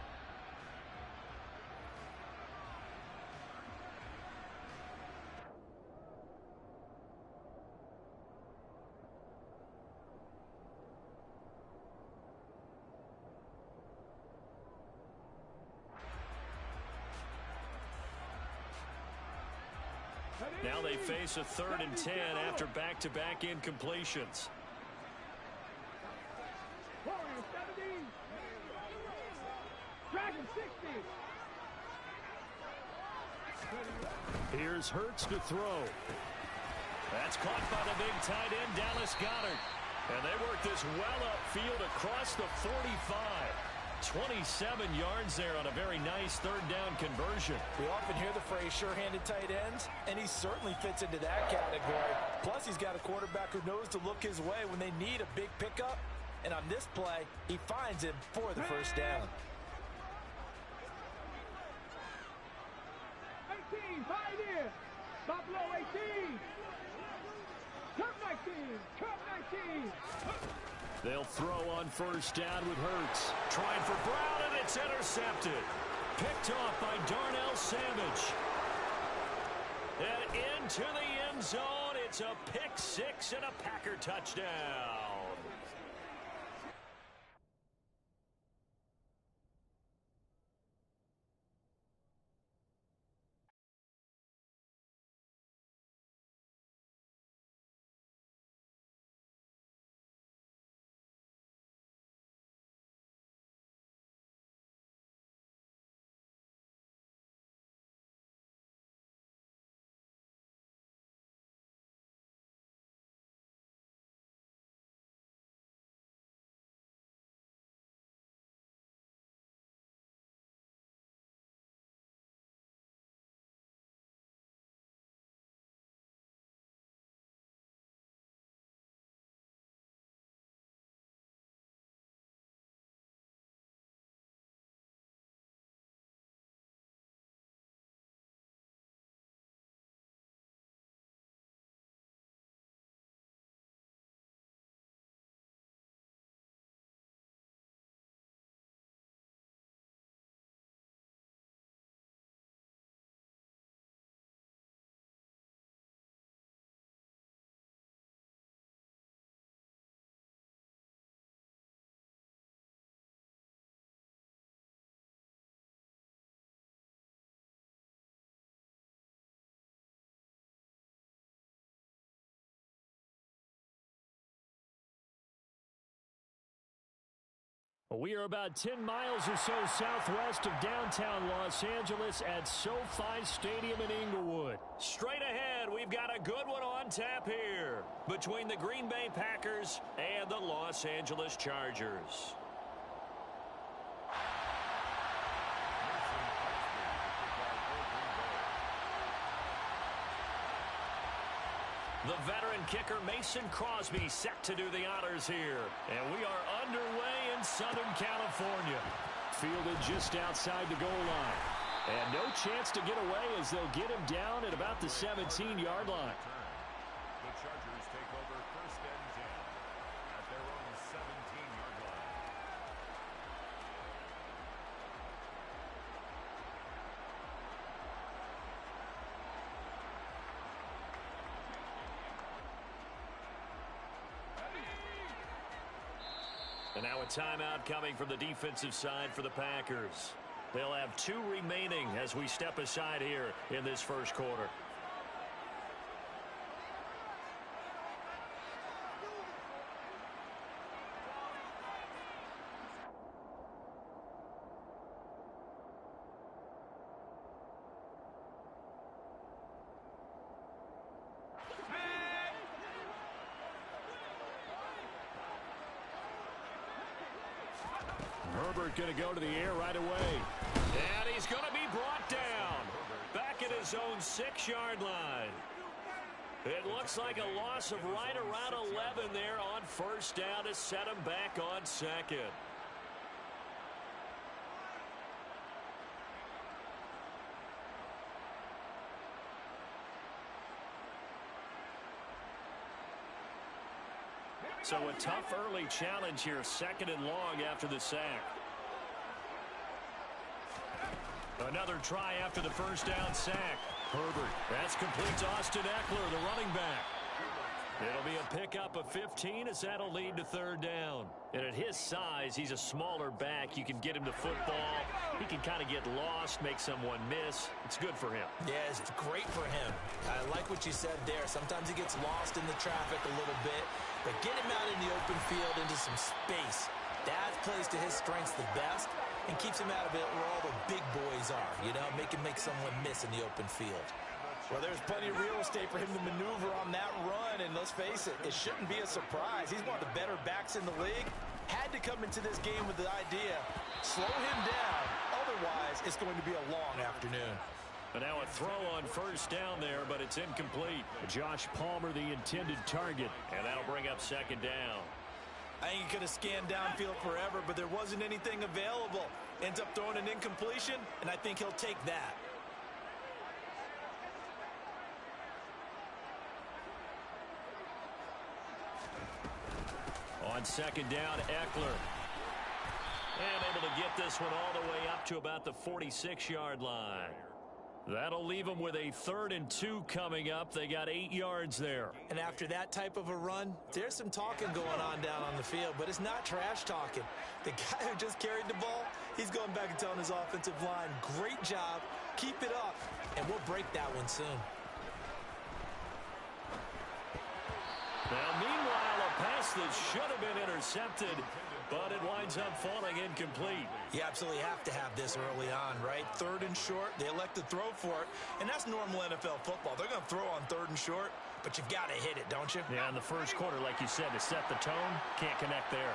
Now they face a 3rd and 10 after back-to-back incompletions. Warrior 70. Dragon 60. Here's Hurts to throw. That's caught by the big tight end, Dallas Goedert. And they work this well upfield across the 45. 27 yards there on a very nice 3rd down conversion. We often hear the phrase sure-handed tight ends, and he certainly fits into that category. Plus, he's got a quarterback who knows to look his way when they need a big pickup And on this play, he finds him for the first down. 18, hide in. Buffalo 18. Come 19. Come 19. They'll throw on first down with Hurts. Trying for Brown, and it's intercepted. Picked off by Darnell Savage. And into the end zone. It's a pick six and a Packer touchdown. We are about 10 miles or so southwest of downtown Los Angeles at SoFi Stadium in Inglewood. Straight ahead, we've got a good one on tap here between the Green Bay Packers and the Los Angeles Chargers. The veteran kicker Mason Crosby set to do the honors here. And we are underway in Southern California. Fielded just outside the goal line. And no chance to get away as they'll get him down at about the 17-yard line. The Chargers take over first and 10 at their own 17-yard line. And now a timeout coming from the defensive side for the Packers. They'll have 2 remaining as we step aside here in this first quarter. Herbert going to go to the air right away. And he's going to be brought down back at his own 6-yard line. It looks like a loss of right around 11 there on first down to set him back on second. So a tough early challenge here, 2nd and long after the sack. Another try after the first down sack. Herbert, that's complete to Austin Eckler, the running back. It'll be a pickup of 15 as that'll lead to 3rd down. And at his size, he's a smaller back. You can get him to football. He can kind of get lost, make someone miss. It's good for him. Yes, it's great for him. I like what you said there. Sometimes he gets lost in the traffic a little bit, but get him out in the open field into some space. That plays to his strengths the best and keeps him out of it where all the big boys are, you know, make someone miss in the open field. Well, there's plenty of real estate for him to maneuver on that run, and let's face it, it shouldn't be a surprise. He's one of the better backs in the league. Had to come into this game with the idea, slow him down, otherwise it's going to be a long afternoon. But now a throw on first down there, but it's incomplete. Josh Palmer, the intended target. And that'll bring up 2nd down. I think he could have scanned downfield forever, but there wasn't anything available. Ends up throwing an incompletion, and I think he'll take that. On second down, Eckler. And able to get this one all the way up to about the 46-yard line. That'll leave them with a 3rd and 2 coming up. They got 8 yards there. And after that type of a run, there's some talking going on down on the field, but it's not trash talking. The guy who just carried the ball, he's going back and telling his offensive line, great job, keep it up, and we'll break that one soon. Now, meanwhile, a pass that should have been intercepted, but it winds up falling incomplete. You absolutely have to have this early on, right? 3rd and short, they elect to throw for it, and that's normal NFL football. They're going to throw on 3rd and short, but you've got to hit it, don't you? Yeah, in the first quarter, like you said, to set the tone, can't connect there.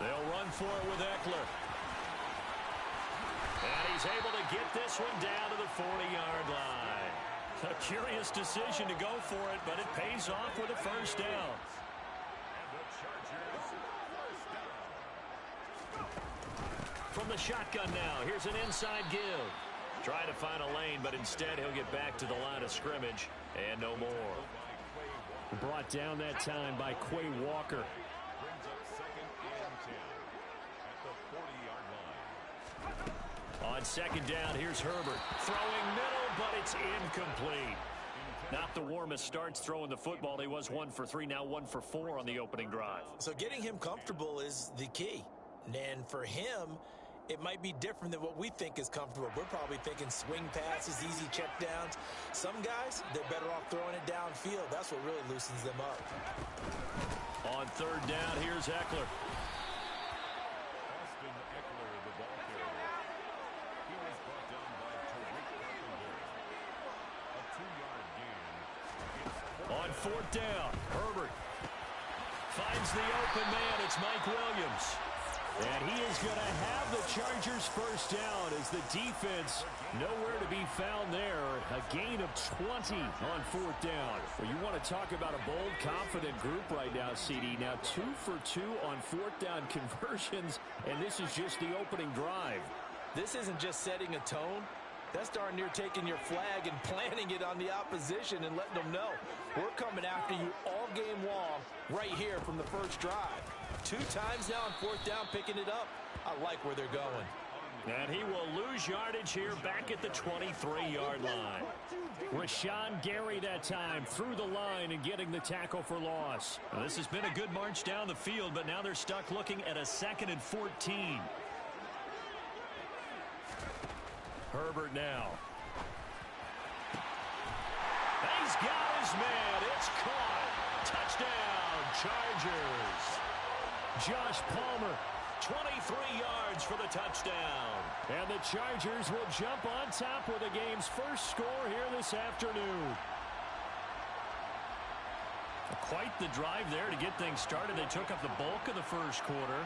They'll run for it with Eckler. And he's able to get this one down to the 40-yard line. A curious decision to go for it, but it pays off with a first down. From the shotgun now, here's an inside give. Try to find a lane, but instead he'll get back to the line of scrimmage, and no more. Brought down that time by Quay Walker. Brings up 2nd and 10 at the 40-yard line. On second down, here's Herbert. Throwing middle, but it's incomplete. Not the warmest starts throwing the football. He was 1 for 3, now 1 for 4 on the opening drive. So getting him comfortable is the key. And for him, it might be different than what we think is comfortable. We're probably thinking swing passes, easy checkdowns. Some guys, they're better off throwing it downfield. That's what really loosens them up. On third down, here's Eckler. Austin Eckler, the ball carrier. He was brought down by Tariq Carpenter. A 2-yard gain. On fourth down, Herbert finds the open man. It's Mike Williams. And he is going to have the Chargers first down as the defense nowhere to be found there. A gain of 20 on fourth down. Well, you want to talk about a bold, confident group right now, CD. Now 2 for 2 on fourth down conversions, and this is just the opening drive. This isn't just setting a tone. That's darn near taking your flag and planting it on the opposition and letting them know we're coming after you all game long right here from the first drive. 2 times now on fourth down, picking it up. I like where they're going. And he will lose yardage here back at the 23-yard line. Rashawn Gary that time through the line and getting the tackle for loss. Well, this has been a good march down the field, but now they're stuck looking at a 2nd and 14. Herbert now. He's got his man. It's caught. Touchdown, Chargers. Josh Palmer, 23 yards for the touchdown. And the Chargers will jump on top with the game's first score here this afternoon. Quite the drive there to get things started. They took up the bulk of the first quarter,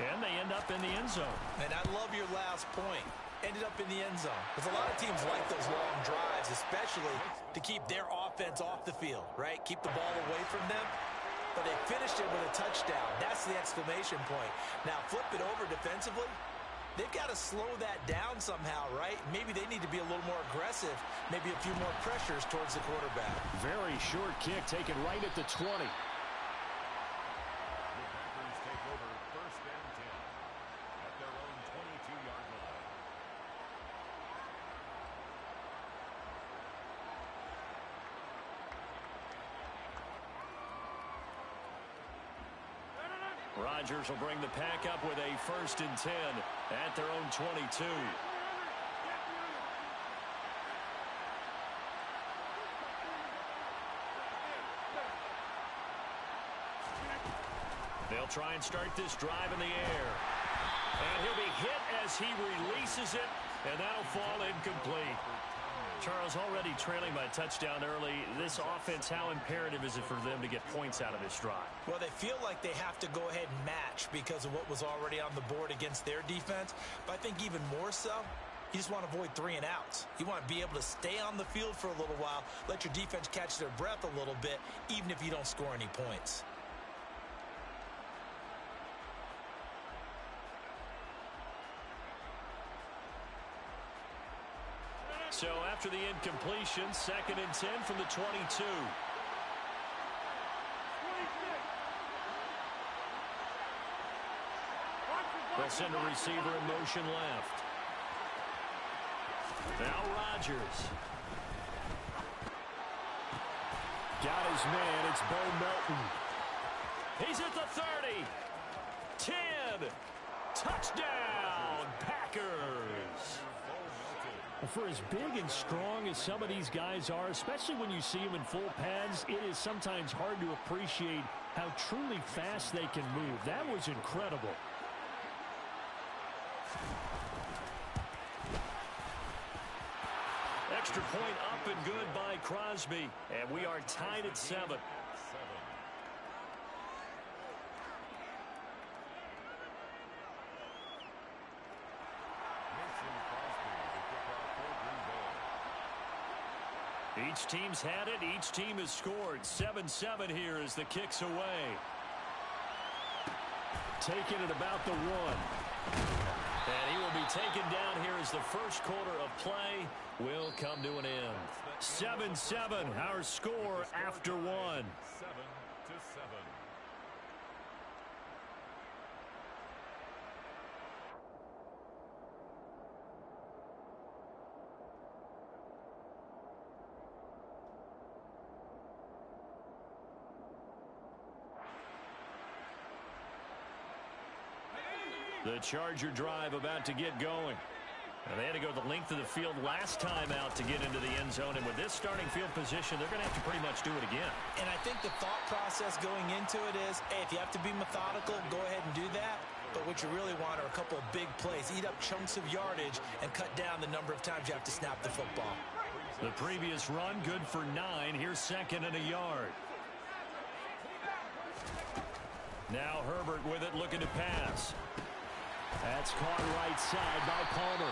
and they end up in the end zone. And I love your last point. Ended up in the end zone. Because a lot of teams like those long drives, especially to keep their offense off the field, right? Keep the ball away from them. But they finished it with a touchdown. That's the exclamation point. Now, flip it over defensively. They've got to slow that down somehow, right? Maybe they need to be a little more aggressive. Maybe a few more pressures towards the quarterback. Very short kick taken right at the 20. The Packers take over 1st and 10 at their own 22-yard line. Rodgers will bring the pack up with a 1st and 10 at their own 22. They'll try and start this drive in the air. And he'll be hit as he releases it, and that'll fall incomplete. Charles, already trailing by a touchdown early. This offense, how imperative is it for them to get points out of this drive? Well, they feel like they have to go ahead and match because of what was already on the board against their defense. But I think even more so, You just want to avoid 3 and outs. You want to be able to stay on the field for a little while, let your defense catch their breath a little bit, even if you don't score any points. So after the incompletion, 2nd and 10 from the 22. They'll send a receiver in motion left. Now Rodgers. Got his man. It's Bo Melton. He's at the 30. 10. Touchdown, Packers. For as big and strong as some of these guys are, especially when you see them in full pads, it is sometimes hard to appreciate how truly fast they can move. That was incredible. Extra point up and good by Crosby. And we are tied at 7. Each team's had it. Each team has scored. 7-7 here as the kick's away. Taking it about the 1. And he will be taken down here as the first quarter of play will come to an end. 7-7, our score after 1. 7-7. The Charger drive about to get going. And they had to go the length of the field last time out to get into the end zone. And with this starting field position, they're going to have to pretty much do it again. And I think the thought process going into it is, hey, if you have to be methodical, go ahead and do that. But what you really want are a couple of big plays. Eat up chunks of yardage and cut down the number of times you have to snap the football. The previous run, good for 9. Here's 2nd and a yard. Now Herbert with it, looking to pass. That's caught right side by Palmer.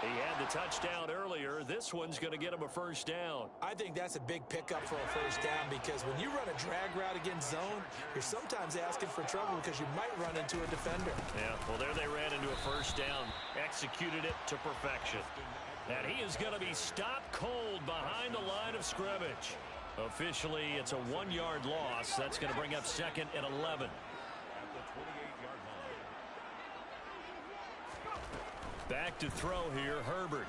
He had the touchdown earlier. This one's going to get him a first down. I think that's a big pickup for a first down because when you run a drag route against zone, you're sometimes asking for trouble because you might run into a defender. Yeah, well, there they ran into a first down. Executed it to perfection. And he is going to be stopped cold behind the line of scrimmage. Officially, it's a 1-yard loss. That's going to bring up 2nd and 11. Back to throw here, Herbert.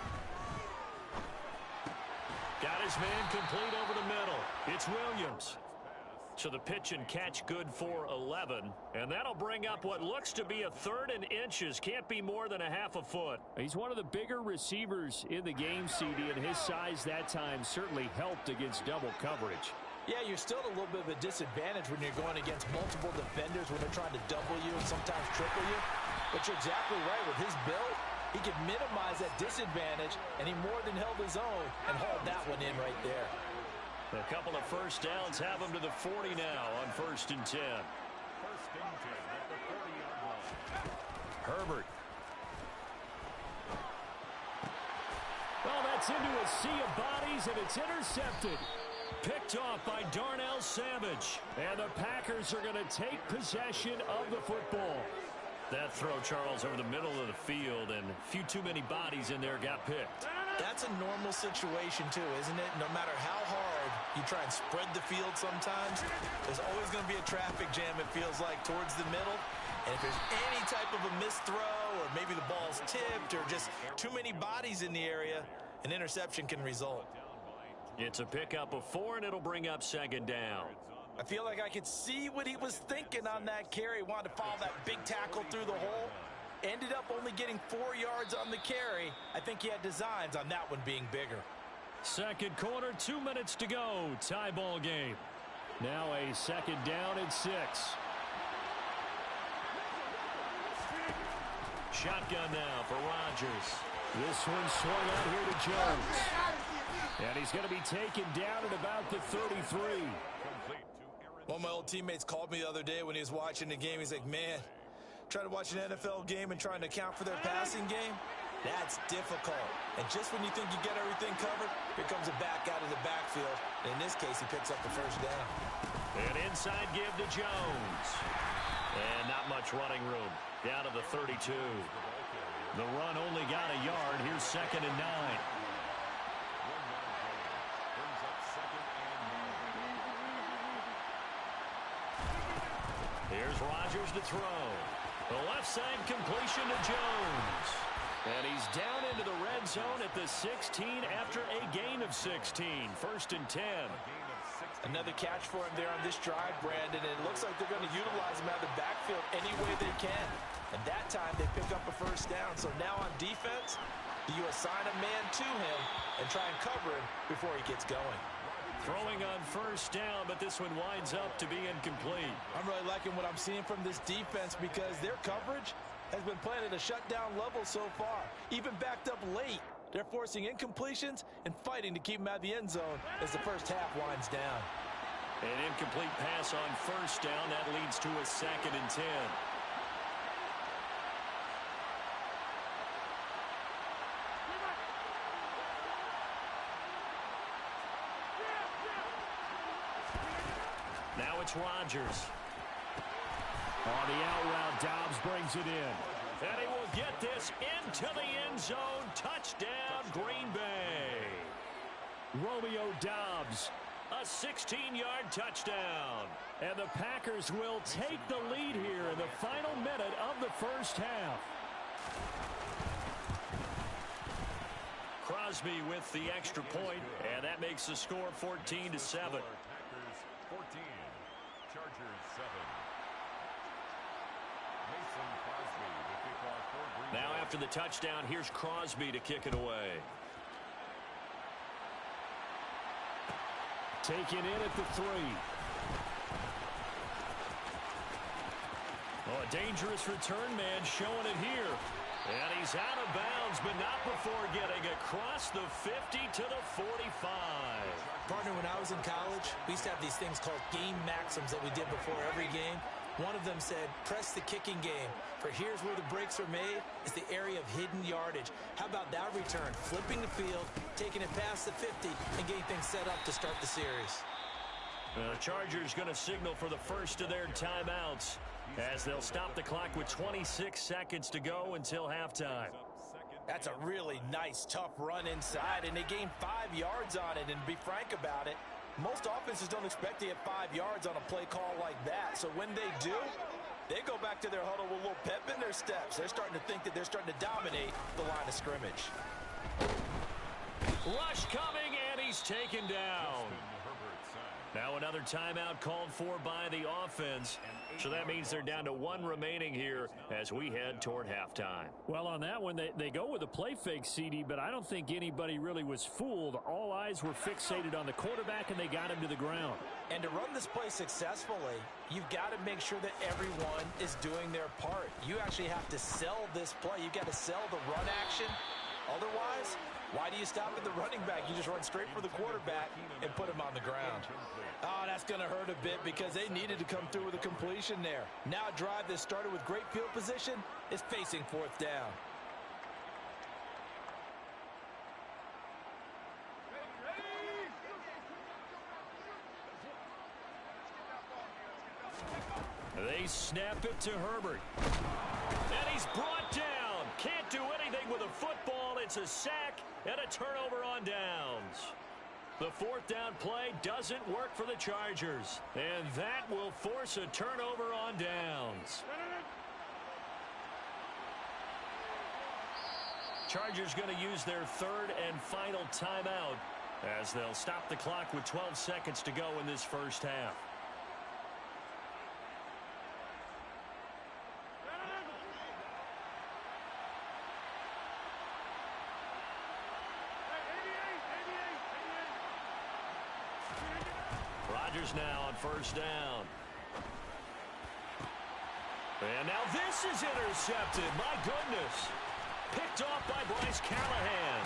Got his man complete over the middle. It's Williams. So the pitch and catch good for 11. And that'll bring up what looks to be a 3rd and inches. Can't be more than a half a foot. He's one of the bigger receivers in the game, CD, and his size that time certainly helped against double coverage. Yeah, you're still at a little bit of a disadvantage when you're going against multiple defenders when they're trying to double you and sometimes triple you. But you're exactly right. With his build, he can minimize that disadvantage, and he more than held his own and hauled that one in right there. A couple of first downs have him to the 40 now on 1st and 10. 1st and 10 at the 40-yard line. Herbert. Well, that's into a sea of bodies, and it's intercepted. Picked off by Darnell Savage. And the Packers are going to take possession of the football. That throw, Charles, over the middle of the field, and a few too many bodies in there got picked. That's a normal situation, too, isn't it? No matter how hard you try and spread the field sometimes, there's always going to be a traffic jam, it feels like, towards the middle. And if there's any type of a missed throw, or maybe the ball's tipped, or just too many bodies in the area, an interception can result. It's a pickup of 4, and it'll bring up 2nd down. I feel like I could see what he was thinking on that carry. Wanted to follow that big tackle through the hole. Ended up only getting 4 yards on the carry. I think he had designs on that one being bigger. 2nd quarter, 2 minutes to go. Tie ball game. Now a 2nd down and 6. Shotgun now for Rodgers. This one swung out here to Jones. And he's going to be taken down at about the 33. One of my old teammates called me the other day when he was watching the game. He's like, man, trying to watch an NFL game and trying to account for their passing game. That's difficult. And just when you think you get everything covered, here comes a back out of the backfield. And in this case, he picks up the first down. An inside give to Jones. And not much running room. Down to the 32. The run only got a yard. Here's 2nd and 9. Here's Rodgers to throw. The left side completion to Jones. And he's down into the red zone at the 16 after a gain of 16. 1st and 10. Another catch for him there on this drive, Brandon. And it looks like they're going to utilize him out of the backfield any way they can. And that time they pick up a first down. So now on defense, do you assign a man to him and try and cover him before he gets going? Throwing on first down, but this one winds up to be incomplete. I'm really liking what I'm seeing from this defense because their coverage has been playing at a shutdown level so far. Even backed up late, they're forcing incompletions and fighting to keep them out of the end zone as the first half winds down. An incomplete pass on first down. That leads to a 2nd and 10. Now it's Rodgers. On the out route, Dobbs brings it in. And he will get this into the end zone. Touchdown, Green Bay. Romeo Dobbs, a 16-yard touchdown. And the Packers will take the lead here in the final minute of the first half. Crosby with the extra point, and that makes the score 14-7. Packers 14, Chargers 7. Mason Crosby, the kickoff for Green Bay. Now after the touchdown, here's Crosby to kick it away. Taken in at the 3. Oh, a dangerous return man showing it here. And he's out of bounds, but not before getting across the 50 to the 45. Partner, when I was in college, we used to have these things called game maxims that we did before every game. One of them said, press the kicking game. For here's where the breaks are made, is the area of hidden yardage. How about that return? Flipping the field, taking it past the 50, and getting things set up to start the series. The Chargers going to signal for the first of their timeouts as they'll stop the clock with 26 seconds to go until halftime. That's a really nice, tough run inside, and they gained 5 yards on it. And to be frank about it, most offenses don't expect to get 5 yards on a play call like that. So when they do, they go back to their huddle with a little pep in their steps. They're starting to think that they're starting to dominate the line of scrimmage. Rush coming, and he's taken down. Now another timeout called for by the offense. So that means they're down to 1 remaining here as we head toward halftime. Well, on that one, they go with a play fake, CD, but I don't think anybody really was fooled. All eyes were fixated on the quarterback, and they got him to the ground. And to run this play successfully, you've got to make sure that everyone is doing their part. You actually have to sell this play. You've got to sell the run action. Otherwise, why do you stop at the running back? You just run straight for the quarterback and put him on the ground. Oh, that's going to hurt a bit because they needed to come through with a completion there. Now a drive that started with great field position is facing 4th down. They snap it to Herbert. And he's brought down. Can't do anything with a football. It's a sack and a turnover on downs. The 4th down play doesn't work for the Chargers. And that will force a turnover on downs. Chargers going to use their 3rd and final timeout as they'll stop the clock with 12 seconds to go in this first half. Rodgers now on 1st down. And now this is intercepted. My goodness. Picked off by Bryce Callahan.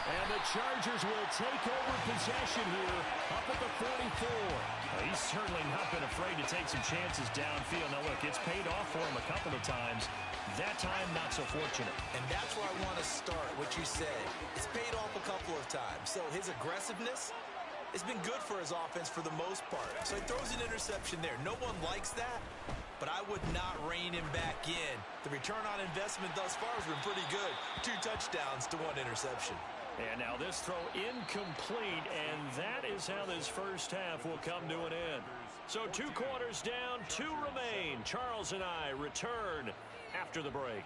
And the Chargers will take over possession here up at the 44. Well, he's certainly not been afraid to take some chances downfield. Now, look, it's paid off for him a couple of times. That time, not so fortunate. And that's where I want to start, what you said. It's paid off a couple of times. So his aggressiveness has been good for his offense for the most part. So he throws an interception there. No one likes that, but I would not rein him back in. The return on investment thus far has been pretty good. 2 touchdowns to 1 interception. And now this throw incomplete, and that is how this first half will come to an end. So 2 quarters down, 2 remain. Charles and I return after the break.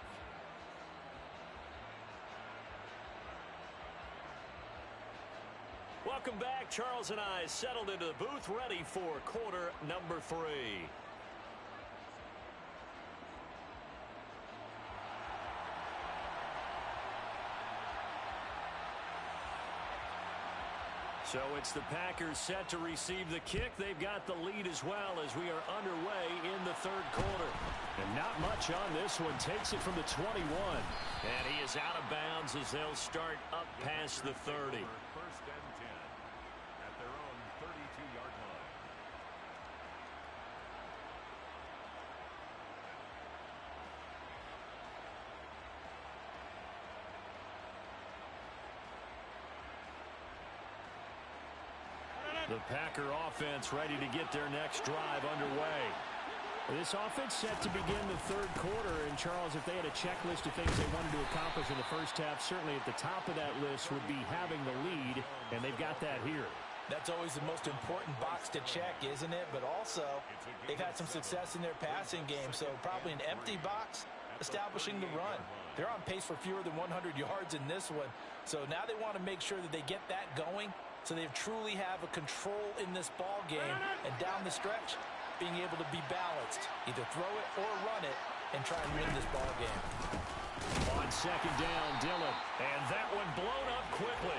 Welcome back. Charles and I settled into the booth, ready for quarter number 3. So it's the Packers set to receive the kick. They've got the lead as well as we are underway in the 3rd quarter. And not much on this one. Takes it from the 21. And he is out of bounds as they'll start up past the 30. First and 10 at their own 32-yard line. The Packer offense ready to get their next drive underway. This offense set to begin the 3rd quarter. And, Charles, if they had a checklist of things they wanted to accomplish in the first half, certainly at the top of that list would be having the lead, and they've got that here. That's always the most important box to check, isn't it? But also, they've had some success in their passing game, so probably an empty box establishing the run. They're on pace for fewer than 100 yards in this one, so now they want to make sure that they get that going so they truly have a control in this ball game, and down the stretch, being able to be balanced, either throw it or run it, and try and win this ball game. On 2nd down, Dillon. And that one blown up quickly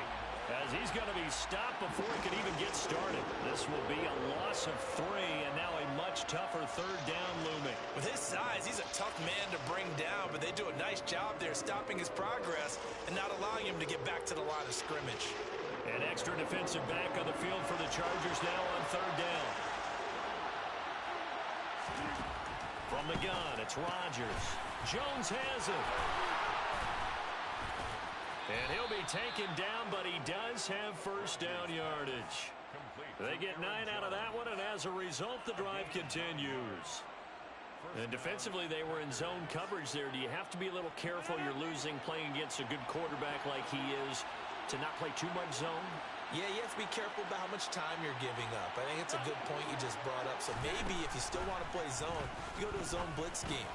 as he's going to be stopped before he can even get started. This will be a loss of 3, and now a much tougher 3rd down looming. With his size, he's a tough man to bring down, but they do a nice job there stopping his progress and not allowing him to get back to the line of scrimmage. An extra defensive back on the field for the Chargers now on 3rd down. From the gun, it's Rodgers. Jones has it. And he'll be taken down, but he does have first down yardage. They get 9 out of that one, and as a result, the drive continues. And defensively, they were in zone coverage there. Do you have to be a little careful? You're losing playing against a good quarterback like he is to not play too much zone? Yeah, you have to be careful about how much time you're giving up. I think it's a good point you just brought up. So maybe if you still want to play zone, you go to a zone blitz scheme.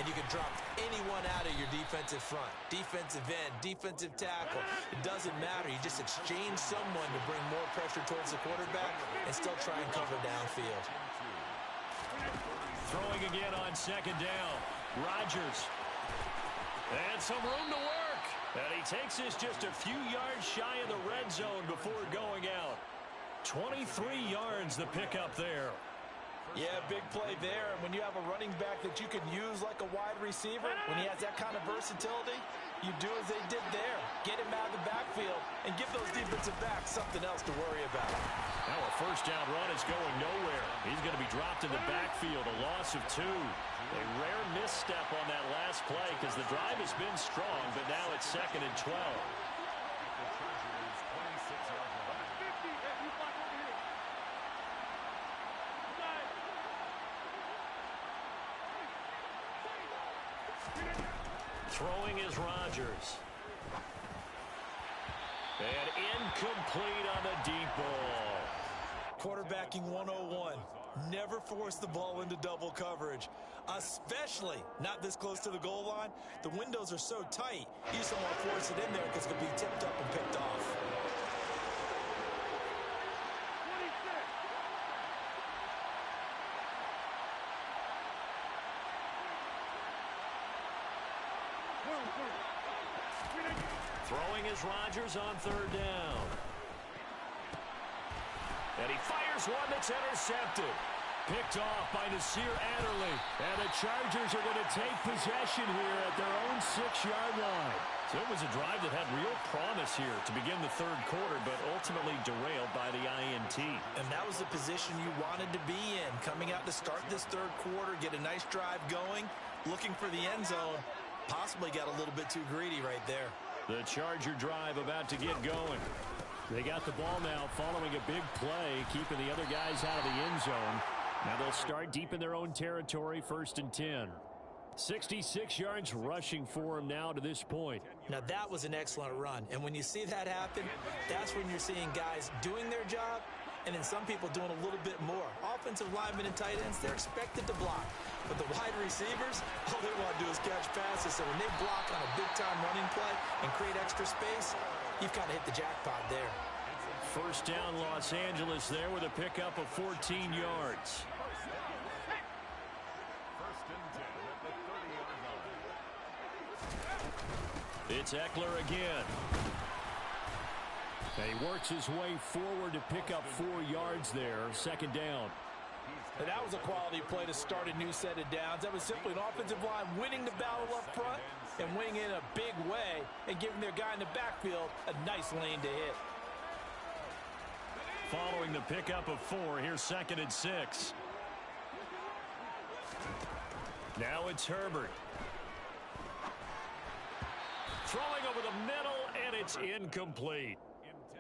And you can drop anyone out of your defensive front. Defensive end, defensive tackle. It doesn't matter. You just exchange someone to bring more pressure towards the quarterback and still try and cover downfield. Throwing again on 2nd down. Rodgers. And some room to work. And he takes this just a few yards shy of the red zone before going out. 23 yards the pickup there. Yeah, big play there. And when you have a running back that you can use like a wide receiver, when he has that kind of versatility, you do as they did there. Get him out of the backfield and give those defensive backs something else to worry about. Now a first down run is going nowhere. He's going to be dropped in the backfield, a loss of 2. A rare misstep on that last play because the drive has been strong, but now it's 2nd and 12. Throwing is Rodgers. And incomplete on the deep ball. Quarterbacking 101. Never force the ball into double coverage, especially not this close to the goal line. The windows are so tight, you just don't want to force it in there because it could be tipped up and picked off. Throwing is Rodgers on 3rd down. And he fires one that's intercepted. Picked off by Nasir Adderley. And the Chargers are going to take possession here at their own 6-yard line. So it was a drive that had real promise here to begin the third quarter, but ultimately derailed by the INT. And that was the position you wanted to be in. Coming out to start this third quarter, get a nice drive going, looking for the end zone. Possibly got a little bit too greedy right there. The Charger drive about to get going. They got the ball now following a big play, keeping the other guys out of the end zone. Now they'll start deep in their own territory, 1st and 10. 66 yards rushing for him now to this point. Now that was an excellent run. And when you see that happen, that's when you're seeing guys doing their job and then some people doing a little bit more. Offensive linemen and tight ends, they're expected to block. But the wide receivers, all they want to do is catch passes. So when they block on a big-time running play and create extra space, you've kind of hit the jackpot there. First down, Los Angeles there with a pickup of 14 yards. It's Eckler again. He works his way forward to pick up 4 yards there. 2nd down. And that was a quality play to start a new set of downs. That was simply an offensive line winning the battle up front and winning in a big way and giving their guy in the backfield a nice lane to hit. Following the pickup of 4, here's 2nd and 6. Now it's Herbert. Throwing over the middle, and it's incomplete.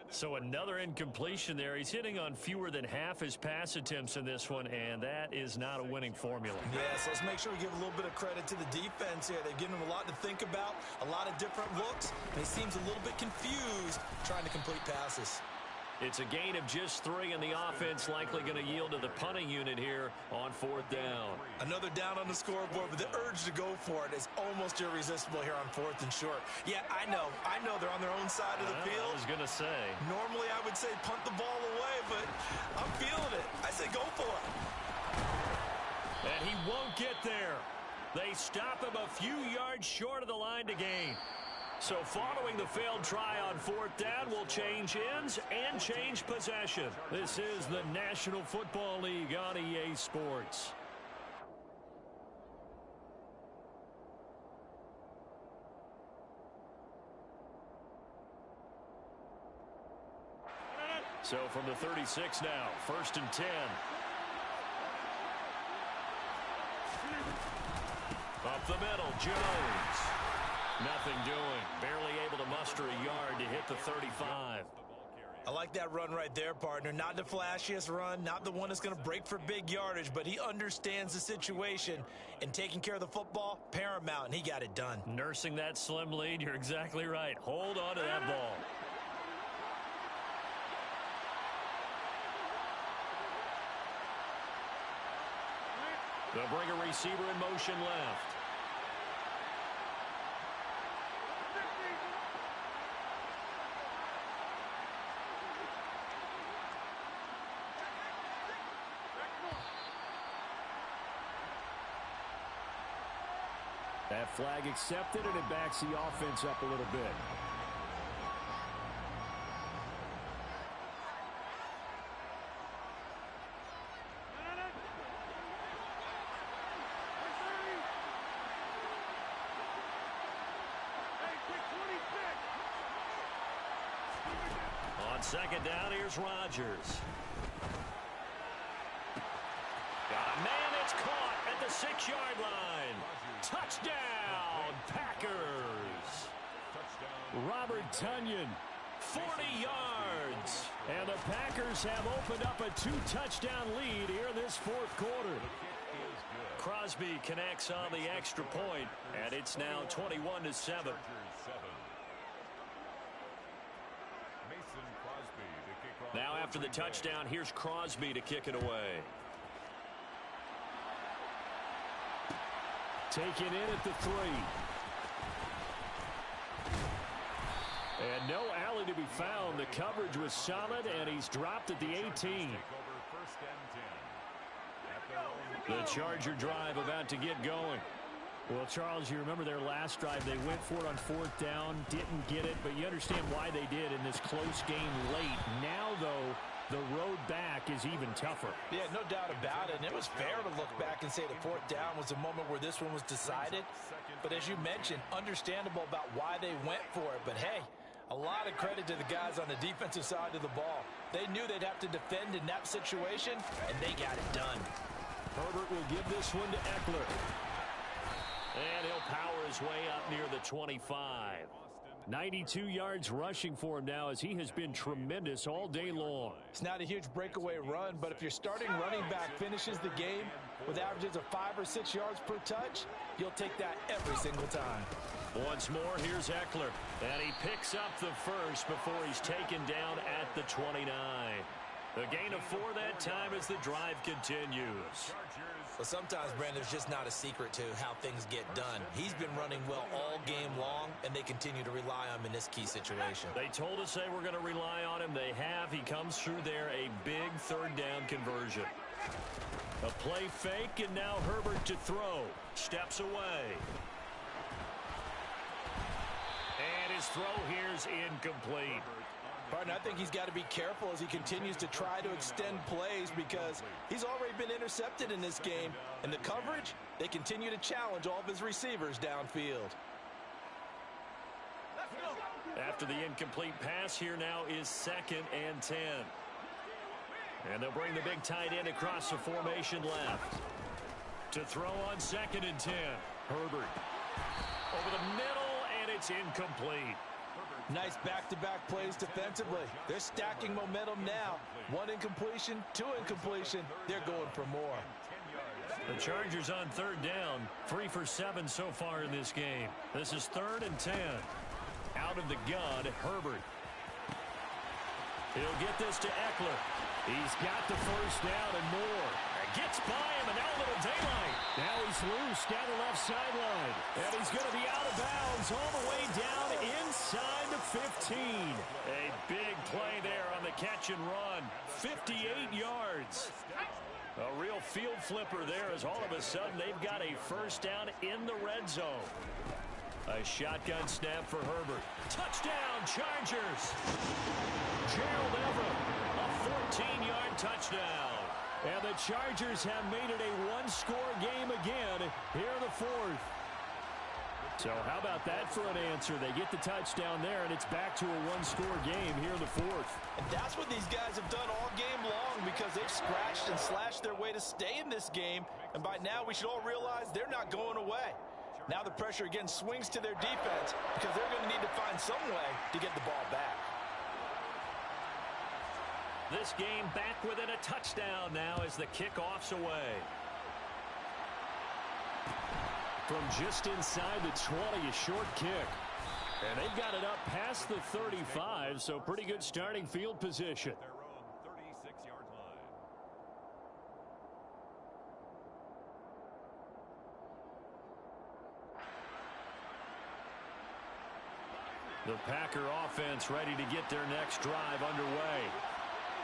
So another incompletion there. He's hitting on fewer than half his pass attempts in this one, and that is not a winning formula. Yes, let's make sure we give a little bit of credit to the defense here. They've given him a lot to think about, a lot of different looks, and he seems a little bit confused trying to complete passes. It's a gain of just 3, and the offense likely going to yield to the punting unit here on 4th down. Another down on the scoreboard, but the urge to go for it is almost irresistible here on 4th and short. Yeah, I know they're on their own side of the field. I was going to say. Normally I would say punt the ball away, but I'm feeling it. I say go for it. And he won't get there. They stop him a few yards short of the line to gain. So following the failed try on 4th down will change ends and change possession. This is the National Football League on EA Sports. So from the 36 now, 1st and 10. Up the middle, Jones. Nothing doing. Barely able to muster a yard to hit the 35. I like that run right there, partner. Not the flashiest run, not the one that's going to break for big yardage, but he understands the situation, and taking care of the football, paramount, and he got it done. Nursing that slim lead, you're exactly right. Hold on to that ball. They'll bring a receiver in motion left. That flag accepted, and it backs the offense up a little bit. On 2nd down, here's Rodgers. Got a man that's caught at the 6-yard line. Touchdown, Packers. Robert Tonyan, 40 yards. And the Packers have opened up a 2-touchdown lead here in this 4th quarter. Crosby connects on the extra point, and it's now 21-7. Now after the touchdown, here's Crosby to kick it away. Taken in at the 3. And no alley to be found. The coverage was solid, and he's dropped at the 18. The Charger drive about to get going. Well, Charles, you remember their last drive. They went for it on 4th down, didn't get it, but you understand why they did in this close game late. Now, though, the road back is even tougher. Yeah, no doubt about it. And it was fair to look back and say the fourth down was the moment where this one was decided. But as you mentioned, understandable about why they went for it. But hey, a lot of credit to the guys on the defensive side of the ball. They knew they'd have to defend in that situation, and they got it done. Herbert will give this one to Eckler. And he'll power his way up near the 25. 92 yards rushing for him now as he has been tremendous all day long. It's not a huge breakaway run, but if your starting running back finishes the game with averages of 5 or 6 yards per touch, you'll take that every single time. Once more, here's Eckler. And he picks up the first before he's taken down at the 29. A gain of 4 that time as the drive continues. Well, sometimes, Brandon, there's just not a secret to how things get done. He's been running well all game long, and they continue to rely on him in this key situation. They told us they were going to rely on him. They have. He comes through there, a big third down conversion. A play fake, and now Herbert to throw. Steps away. And his throw here's incomplete. Partner, I think he's got to be careful as he continues to try to extend plays because he's already been intercepted in this game. And the coverage, they continue to challenge all of his receivers downfield. After the incomplete pass, here now is 2nd and 10. And they'll bring the big tight end across the formation left. To throw on 2nd and 10. Herbert. Over the middle, and it's incomplete. Nice back-to-back plays defensively. They're stacking momentum now. 1 incompletion, 2 incompletion. They're going for more. The Chargers on 3rd down. 3 for 7 so far in this game. This is 3rd and 10. Out of the gun, Herbert. He'll get this to Eckler. He's got the first down and more. Gets by him, and now a little daylight. Now he's loose down the left sideline. And he's going to be out of bounds all the way down inside the 15. A big play there on the catch and run. 58 yards. A real field flipper there as all of a sudden they've got a first down in the red zone. A shotgun snap for Herbert. Touchdown, Chargers. Gerald Everett, a 14-yard touchdown. And the Chargers have made it a one-score game again here in the 4th. So how about that for an answer? They get the touchdown there, and it's back to a one-score game here in the 4th. And that's what these guys have done all game long because they've scratched and slashed their way to stay in this game. And by now, we should all realize they're not going away. Now the pressure again swings to their defense because they're going to need to find some way to get the ball back. This game back within a touchdown now as the kickoff's away. From just inside the 20, a short kick. And they've got it up past the 35, so pretty good starting field position. Their own 36-yard line. The Packer offense ready to get their next drive underway.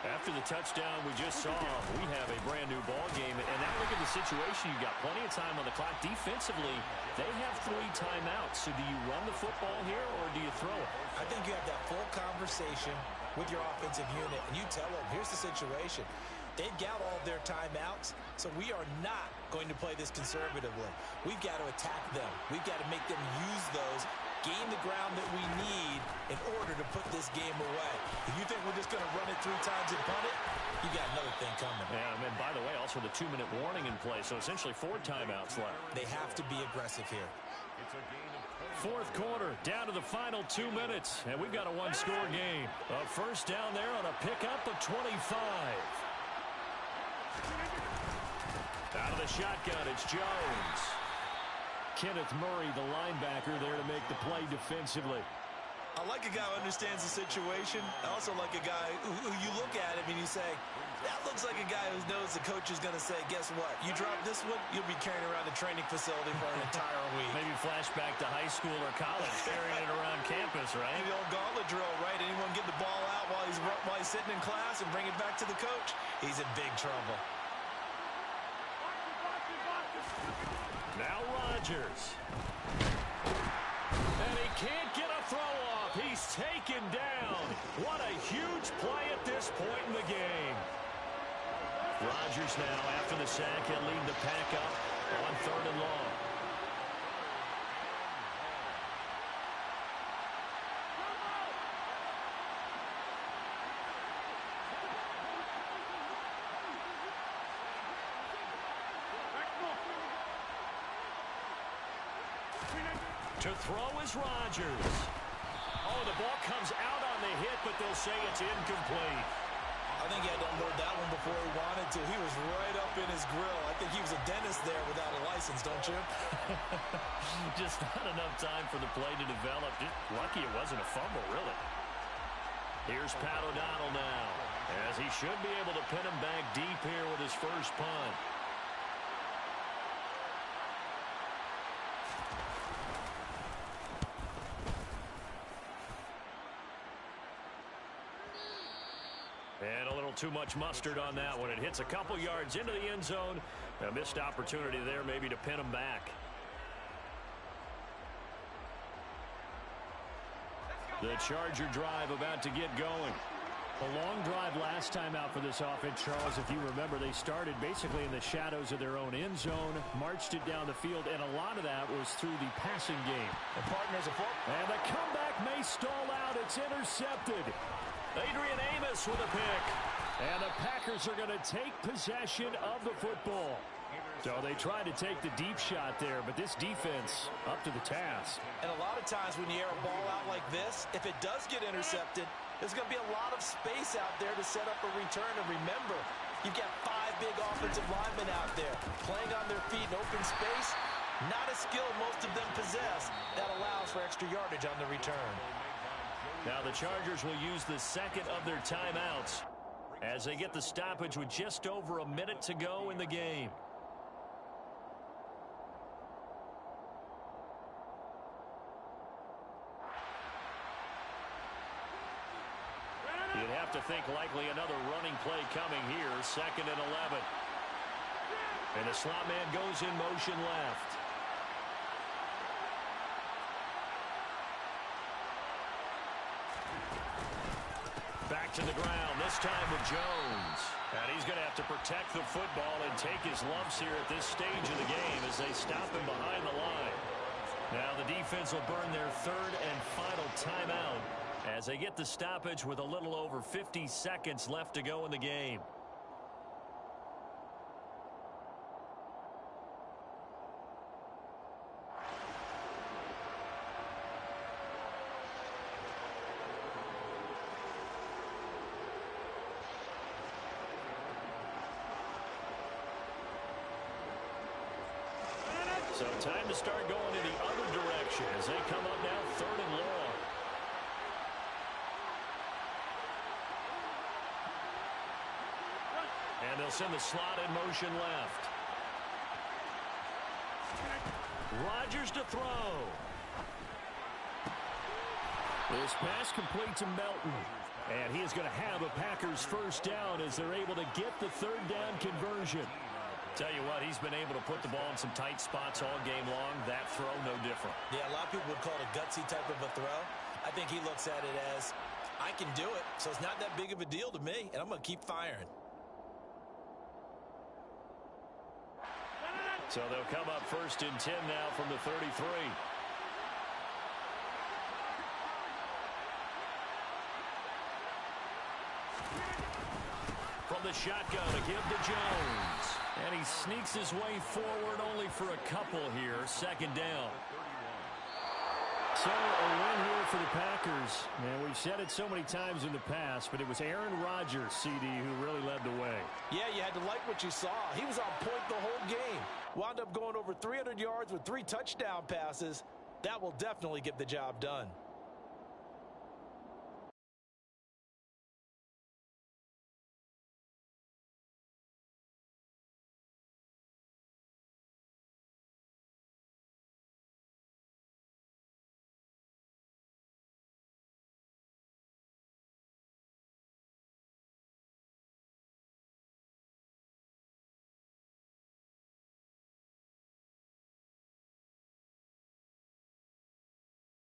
After the touchdown we just saw, we have a brand new ball game. And now look at the situation. You've got plenty of time on the clock. Defensively, they have 3 timeouts. So do you run the football here or do you throw it? I think you have that full conversation with your offensive unit, and you tell them, here's the situation. They've got all their timeouts, so we are not going to play this conservatively. We've got to attack them. We've got to make them use those, gain the ground that we need in order to put this game away. If you think we're just going to run it 3 times and punt it, you got another thing coming. Yeah, and by the way, also the 2-minute warning in play, so essentially 4 timeouts left. They have to be aggressive here. It's a gain of 4th quarter, down to the final 2 minutes, and we've got a one-score game. A first down there on a pickup of 25. Out of the shotgun, it's Jones. Kenneth Murray, the linebacker, there to make the play defensively. I like a guy who understands the situation. I also like a guy who you look at him and you say, that looks like a guy who knows the coach is going to say, guess what? You drop this one, you'll be carrying around the training facility for an entire week. Maybe flashback to high school or college, carrying it around campus, right? Maybe the old gauntlet drill, right? Anyone get the ball out while he's sitting in class and bring it back to the coach? He's in big trouble. Now Rodgers. And he can't get a throw off. He's taken down. What a huge play at this point in the game. Rodgers now, after the sack, he'll lead the pack up on 3rd and long. To throw is Rodgers. Oh, the ball comes out on the hit, but they'll say it's incomplete. I think he had to unload that one before he wanted to. He was right up in his grill. I think he was a dentist there without a license, don't you? Just not enough time for the play to develop. Just lucky it wasn't a fumble, really. Here's Pat O'Donnell now, as he should be able to pin him back deep here with his first punt. And a little too much mustard on that one. It hits a couple yards into the end zone. A missed opportunity there maybe to pin him back. The Charger drive about to get going. A long drive last time out for this offense, Charles. If you remember, they started basically in the shadows of their own end zone, marched it down the field, and a lot of that was through the passing game. The partners are full. And the comeback may stall out. It's intercepted. Adrian Amos with a pick. And the Packers are going to take possession of the football. So they tried to take the deep shot there, but this defense up to the task. And a lot of times when you air a ball out like this, if it does get intercepted, there's going to be a lot of space out there to set up a return. And remember, you've got 5 big offensive linemen out there playing on their feet in open space. Not a skill most of them possess that allows for extra yardage on the return. Now the Chargers will use the second of their timeouts as they get the stoppage with just over a minute to go in the game. You'd have to think likely another running play coming here. 2nd and 11. And the slot man goes in motion left. Back to the ground, this time with Jones. And he's going to have to protect the football and take his lumps here at this stage of the game as they stop him behind the line. Now the defense will burn their 3rd and final timeout as they get the stoppage with a little over 50 seconds left to go in the game. So time to start going in the other direction as they come up now 3rd and long. And they'll send the slot in motion left. Rodgers to throw. This pass complete to Melton. And he is going to have a Packers first down as they're able to get the 3rd down conversion. Tell you what, he's been able to put the ball in some tight spots all game long. That throw, no different. Yeah, a lot of people would call it a gutsy type of a throw. I think he looks at it as, I can do it, so it's not that big of a deal to me, and I'm going to keep firing. So they'll come up 1st and 10 now from the 33. From the shotgun, a give to Jones. And he sneaks his way forward only for a couple here. 2nd down. So a win here for the Packers. And we've said it so many times in the past, but it was Aaron Rodgers, CD, who really led the way. Yeah, you had to like what you saw. He was on point the whole game. Wound up going over 300 yards with 3 touchdown passes. That will definitely get the job done.